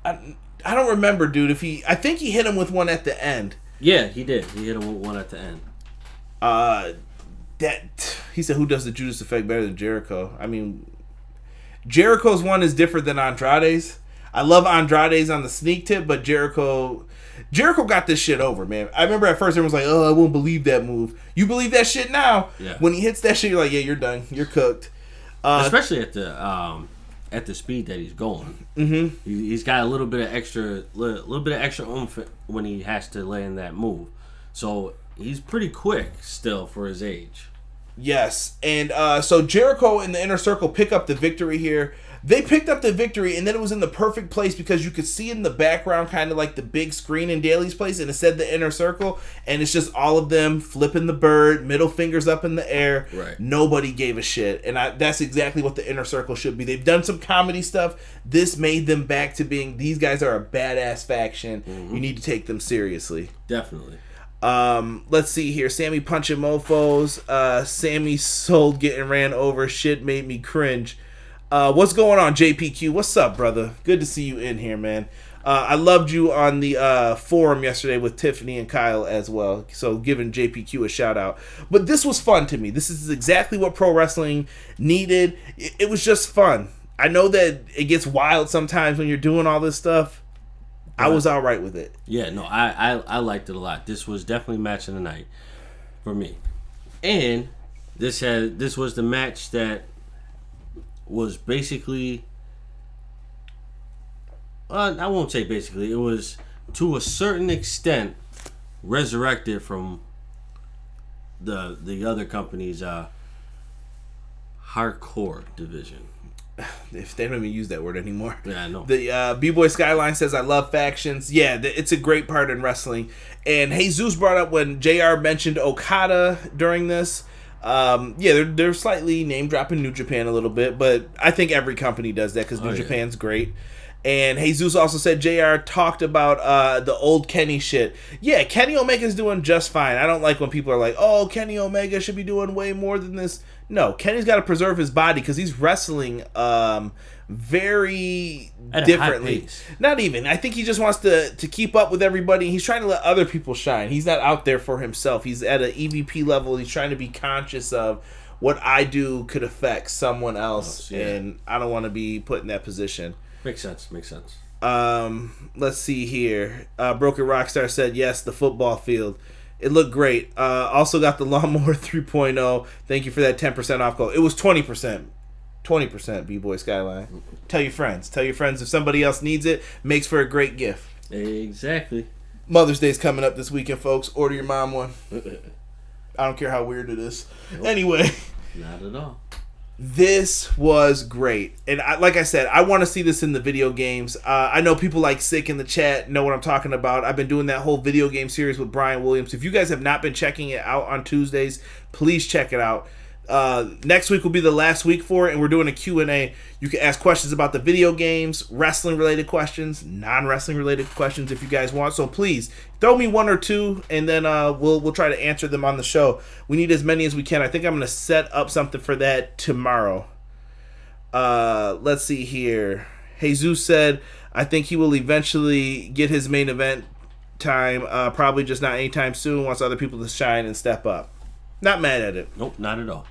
I don't remember, dude. I think he hit him with one at the end. Yeah, he did. He hit him with one at the end. He said, who does the Judas Effect better than Jericho? I mean, Jericho's one is different than Andrade's. I love Andrade's on the sneak tip, but Jericho got this shit over, man. I remember at first everyone was like, oh, I won't believe that move. You believe that shit now? Yeah. When he hits that shit, you're like, yeah, you're done. You're cooked. Especially at the speed that he's going. Mm-hmm. He's got a little bit of extra oomph when he has to land that move. So he's pretty quick still for his age. Yes, and so Jericho and the Inner Circle pick up the victory here. They picked up the victory, and then it was in the perfect place because you could see in the background kind of like the big screen in Daly's place, and it said the Inner Circle, and it's just all of them flipping the bird, middle fingers up in the air. Right. Nobody gave a shit, and that's exactly what the Inner Circle should be. They've done some comedy stuff. This made them back to being, these guys are a badass faction. Mm-hmm. You need to take them seriously. Definitely. Let's see here. Sammy punching mofos. Sammy sold getting ran over. Shit made me cringe. What's going on, JPQ? What's up, brother? Good to see you in here, man. I loved you on the forum yesterday with Tiffany and Kyle as well. So giving JPQ a shout out. But this was fun to me. This is exactly what pro wrestling needed. It was just fun. I know that it gets wild sometimes when you're doing all this stuff. I was all right with it. Yeah, no, I liked it a lot. This was definitely match of the night for me. And this was the match that was basically, I won't say basically, it was to a certain extent resurrected from the other company's hardcore division. If they don't even use that word anymore. Yeah, I know. The B-Boy Skyline says, I love factions. Yeah, it's a great part in wrestling. And Jesus brought up when JR mentioned Okada during this. Yeah, they're slightly name-dropping New Japan a little bit, but I think every company does that because New Japan's great. And Jesus also said JR talked about the old Kenny shit. Yeah, Kenny Omega's doing just fine. I don't like when people are like, oh, Kenny Omega should be doing way more than this. No, Kenny's got to preserve his body because he's wrestling very differently. Not even. I think he just wants to keep up with everybody. He's trying to let other people shine. He's not out there for himself. He's at an EVP level. He's trying to be conscious of what I do could affect someone else, and I don't want to be put in that position. Makes sense. Let's see here. Broken Rockstar said, yes, the football field. It looked great. Also got the Lawnmower 3.0. Thank you for that 10% off code. It was 20%. 20%, B-Boy Skyline. Tell your friends. Tell your friends if somebody else needs it. Makes for a great gift. Exactly. Mother's Day's coming up this weekend, folks. Order your mom one. I don't care how weird it is. Nope. Anyway. Not at all. This was great. And like I said, I want to see this in the video games. I know people like Sick in the chat know what I'm talking about. I've been doing that whole video game series with Brian Williams. If you guys have not been checking it out on Tuesdays, please check it out. Next week will be the last week for it, and we're doing a Q&A. You can ask questions about the video games, wrestling related questions, non-wrestling related questions if you guys want. So please throw me one or two, and then we'll try to answer them on the show. We need as many as we can. I think I'm going to set up something for that tomorrow. Let's see here. Jesus said, I think he will eventually get his main event time, probably just not anytime soon. Wants other people to shine and step up. Not mad at it. Nope, not at all.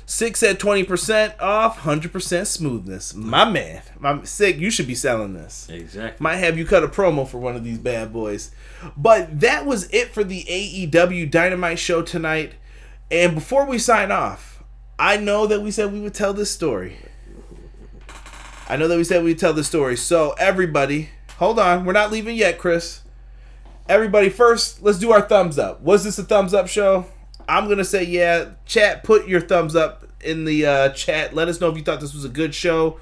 Sick said 20% off, 100% smoothness. My man. Sick, you should be selling this. Exactly. Might have you cut a promo for one of these bad boys. But that was it for the AEW Dynamite show tonight. And before we sign off, I know that we said we would tell this story. So everybody, hold on. We're not leaving yet, Chris. Everybody, first, let's do our thumbs up. Was this a thumbs up show? I'm going to say yeah. Chat, put your thumbs up in the chat. Let us know if you thought this was a good show.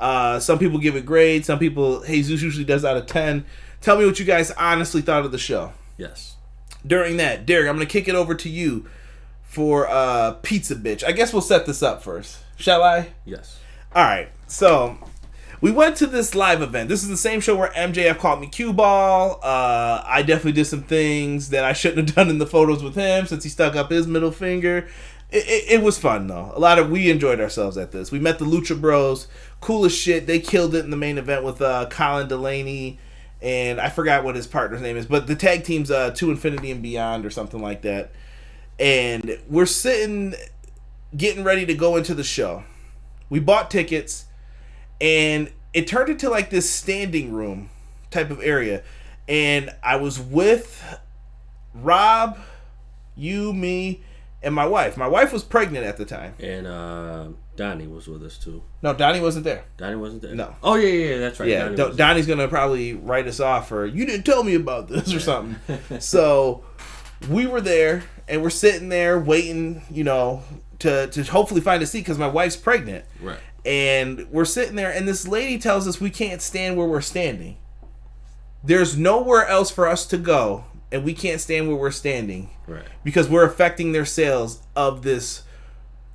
Some people give it grades. Some people, Jesus usually does out of 10. Tell me what you guys honestly thought of the show. Yes. During that, Derek, I'm going to kick it over to you for Pizza Bitch. I guess we'll set this up first. Shall I? Yes. All right. So we went to this live event. This is the same show where MJF called me cue ball. I definitely did some things that I shouldn't have done in the photos with him since he stuck up his middle finger. It was fun though. We enjoyed ourselves at this. We met the Lucha Bros. Cool as shit. They killed it in the main event with Colin Delaney and I forgot what his partner's name is, but the tag team's To Infinity and Beyond or something like that. And we're sitting, getting ready to go into the show. We bought tickets. And it turned into like this standing room type of area. And I was with Rob, you, me, and my wife. My wife was pregnant at the time. And Donnie was with us too. No, Donnie wasn't there. Donnie wasn't there? No. Oh, yeah, that's right. Yeah, Donnie's going to probably write us off for, you didn't tell me about this or something. So we were there and we're sitting there waiting, to hopefully find a seat because my wife's pregnant. Right. And we're sitting there, and this lady tells us we can't stand where we're standing. There's nowhere else for us to go, and we can't stand where we're standing. Right. Because we're affecting their sales of this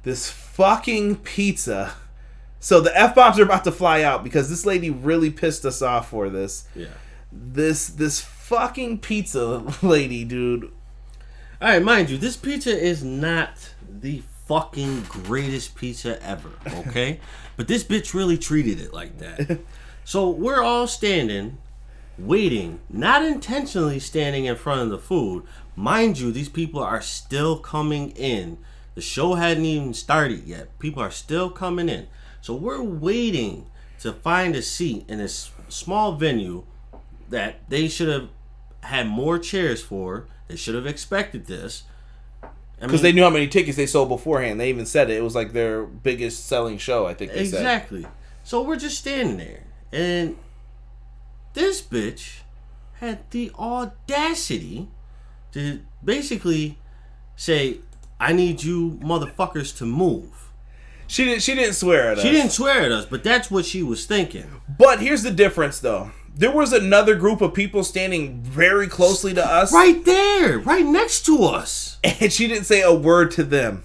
fucking pizza. So the F-bombs are about to fly out because this lady really pissed us off for this. Yeah. This fucking pizza lady, dude. All right, mind you, this pizza is not the fucking greatest pizza ever, okay? But this bitch really treated it like that. So we're all standing, waiting, not intentionally standing in front of the food. Mind you, these people are still coming in. The show hadn't even started yet. People are still coming in. So we're waiting to find a seat in this small venue that they should have had more chairs for. They should have expected this. Because they knew how many tickets they sold beforehand. They even said it. It was like their biggest selling show, I think they said. Exactly. So we're just standing there. And this bitch had the audacity to basically say, I need you motherfuckers to move. She didn't swear at us. She didn't swear at us, but that's what she was thinking. But here's the difference, though. There was another group of people standing very closely to us. Right there. Right next to us. And she didn't say a word to them.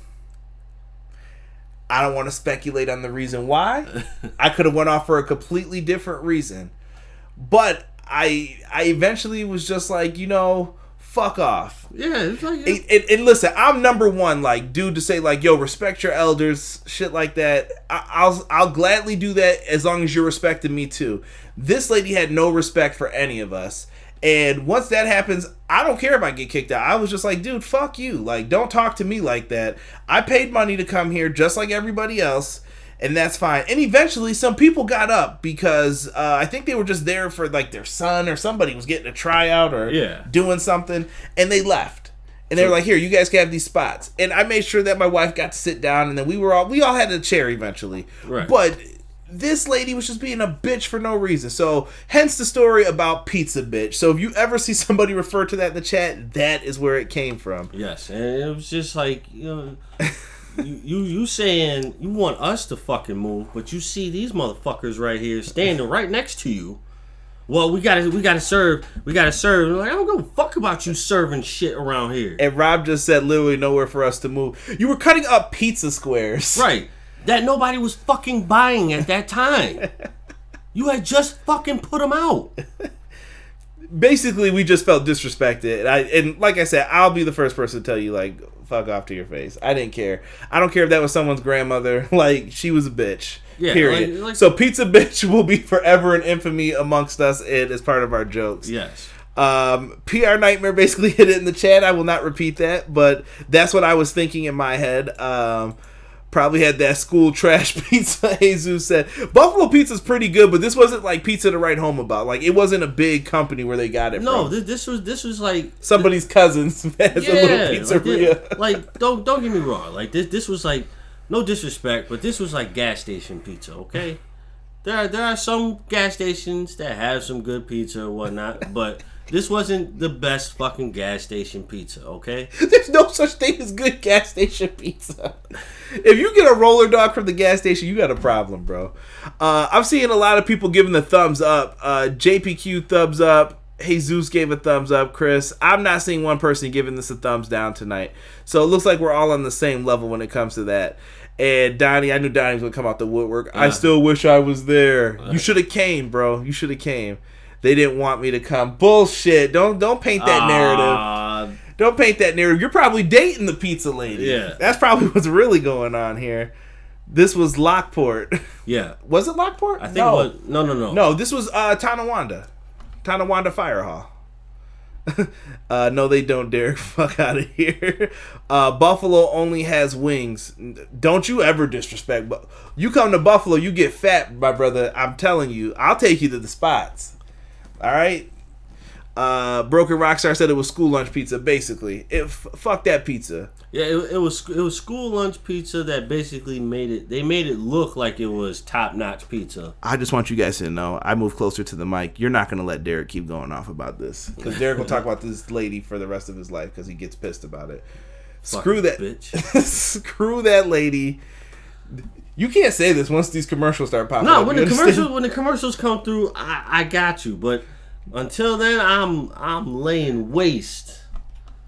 I don't want to speculate on the reason why. I could have went off for a completely different reason. But I eventually was just like, fuck off. Yeah, it's like... And listen, I'm number one, dude, to say, yo, respect your elders, shit like that. I'll gladly do that as long as you're respecting me, too. This lady had no respect for any of us. And once that happens, I don't care if I get kicked out. I was just like, dude, fuck you. Don't talk to me like that. I paid money to come here just like everybody else. And that's fine. And eventually some people got up because I think they were just there for their son or somebody was getting a tryout or doing something. And they left. And they were like, here, you guys can have these spots. And I made sure that my wife got to sit down. And then we all had a chair eventually. Right. But this lady was just being a bitch for no reason. So hence the story about Pizza Bitch. So if you ever see somebody refer to that in the chat, that is where it came from. Yes. And it was just like, You saying you want us to fucking move, but you see these motherfuckers right here standing right next to you. Well, we gotta serve. We're like, I don't give a fuck about you serving shit around here. And Rob just said literally nowhere for us to move. You were cutting up pizza squares. Right. That nobody was fucking buying at that time. You had just fucking put them out. Basically, we just felt disrespected. And like I said, I'll be the first person to tell you, fuck off to your face. I didn't care. I don't care if that was someone's grandmother. She was a bitch. Yeah, period. So Pizza Bitch will be forever in infamy amongst us and as part of our jokes. Yes. PR Nightmare basically hit it in the chat. I will not repeat that, but that's what I was thinking in my head. Probably had that school trash pizza. Jesus said Buffalo Pizza's pretty good, but this wasn't like pizza to write home about. Like, it wasn't a big company where they got it no, from. this was like somebody's cousin's has a little pizzeria. Like, don't get me wrong. Like, this was like, no disrespect, but this was like gas station pizza. Okay, there are some gas stations that have some good pizza or whatnot, but this wasn't the best fucking gas station pizza, okay? There's no such thing as good gas station pizza. If you get a roller dog from the gas station, you got a problem, bro. I'm seeing a lot of people giving the thumbs up. JPQ thumbs up. Jesus gave a thumbs up. Chris, I'm not seeing one person giving this a thumbs down tonight. So it looks like we're all on the same level when it comes to that. And Donnie, I knew Donnie was going to come out the woodwork. I still wish I was there. You should have came, bro. You should have came. They didn't want me to come. Bullshit. Don't paint that narrative. Don't paint that narrative. You're probably dating the pizza lady. Yeah. That's probably what's really going on here. This was Lockport. Yeah. Was it Lockport? I think it was. No. No, this was Tonawanda. Tonawanda Fire Hall. No, they don't, Derek. Fuck out of here. Buffalo only has wings. Don't you ever disrespect. But you come to Buffalo, you get fat, my brother. I'm telling you. I'll take you to the spots. All right. Broken Rockstar said it was school lunch pizza. Basically, fuck that pizza. Yeah, it was school lunch pizza that basically made it look like it was top notch pizza. I just want you guys to know, I moved closer to the mic. You're not gonna let Derek keep going off about this, because Derek will talk about this lady for the rest of his life because he gets pissed about it. Screw that bitch. Screw that lady. You can't say this once these commercials start popping up. No, when the commercials come through, I got you. But until then, I'm laying waste.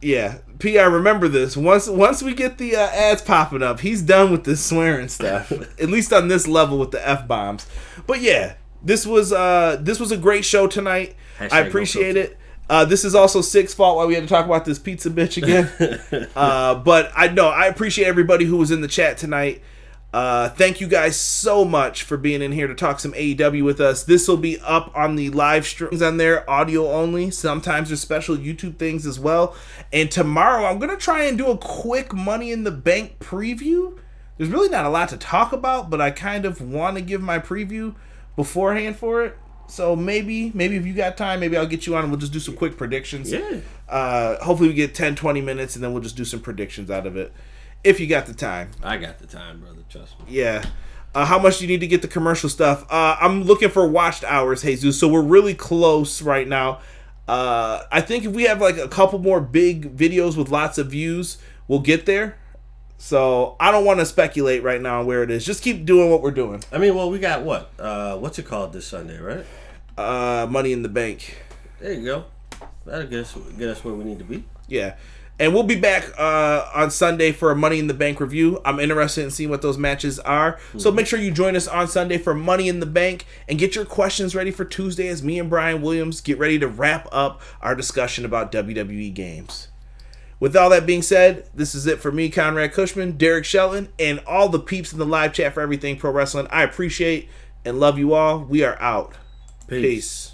Yeah, PR, remember this. Once we get the ads popping up, he's done with this swearing stuff. At least on this level with the F-bombs. But yeah, this was a great show tonight. I appreciate it. This is also Six's fault why we had to talk about this pizza bitch again. But I appreciate everybody who was in the chat tonight. Thank you guys so much for being in here to talk some AEW with us. This will be up on the live streams on there, audio only. Sometimes there's special YouTube things as well. And tomorrow I'm going to try and do a quick Money in the Bank preview. There's really not a lot to talk about, but I kind of want to give my preview beforehand for it. So maybe if you got time, maybe I'll get you on and we'll just do some quick predictions. Yeah. Hopefully we get 10-20 minutes and then we'll just do some predictions out of it. If you got the time. I got the time, brother. Trust me. Yeah. How much do you need to get the commercial stuff? I'm looking for watched hours, Jesus. So we're really close right now. I think if we have like a couple more big videos with lots of views, we'll get there. So I don't want to speculate right now on where it is. Just keep doing what we're doing. I mean, well, we got what? What's it called this Sunday, right? Money in the Bank. There you go. That'll get us where we need to be. Yeah. And we'll be back on Sunday for a Money in the Bank review. I'm interested in seeing what those matches are. Mm-hmm. So make sure you join us on Sunday for Money in the Bank and get your questions ready for Tuesday as me and Brian Williams get ready to wrap up our discussion about WWE games. With all that being said, this is it for me, Conrad Cushman, Derek Shelton, and all the peeps in the live chat for Everything Pro Wrestling. I appreciate and love you all. We are out. Peace.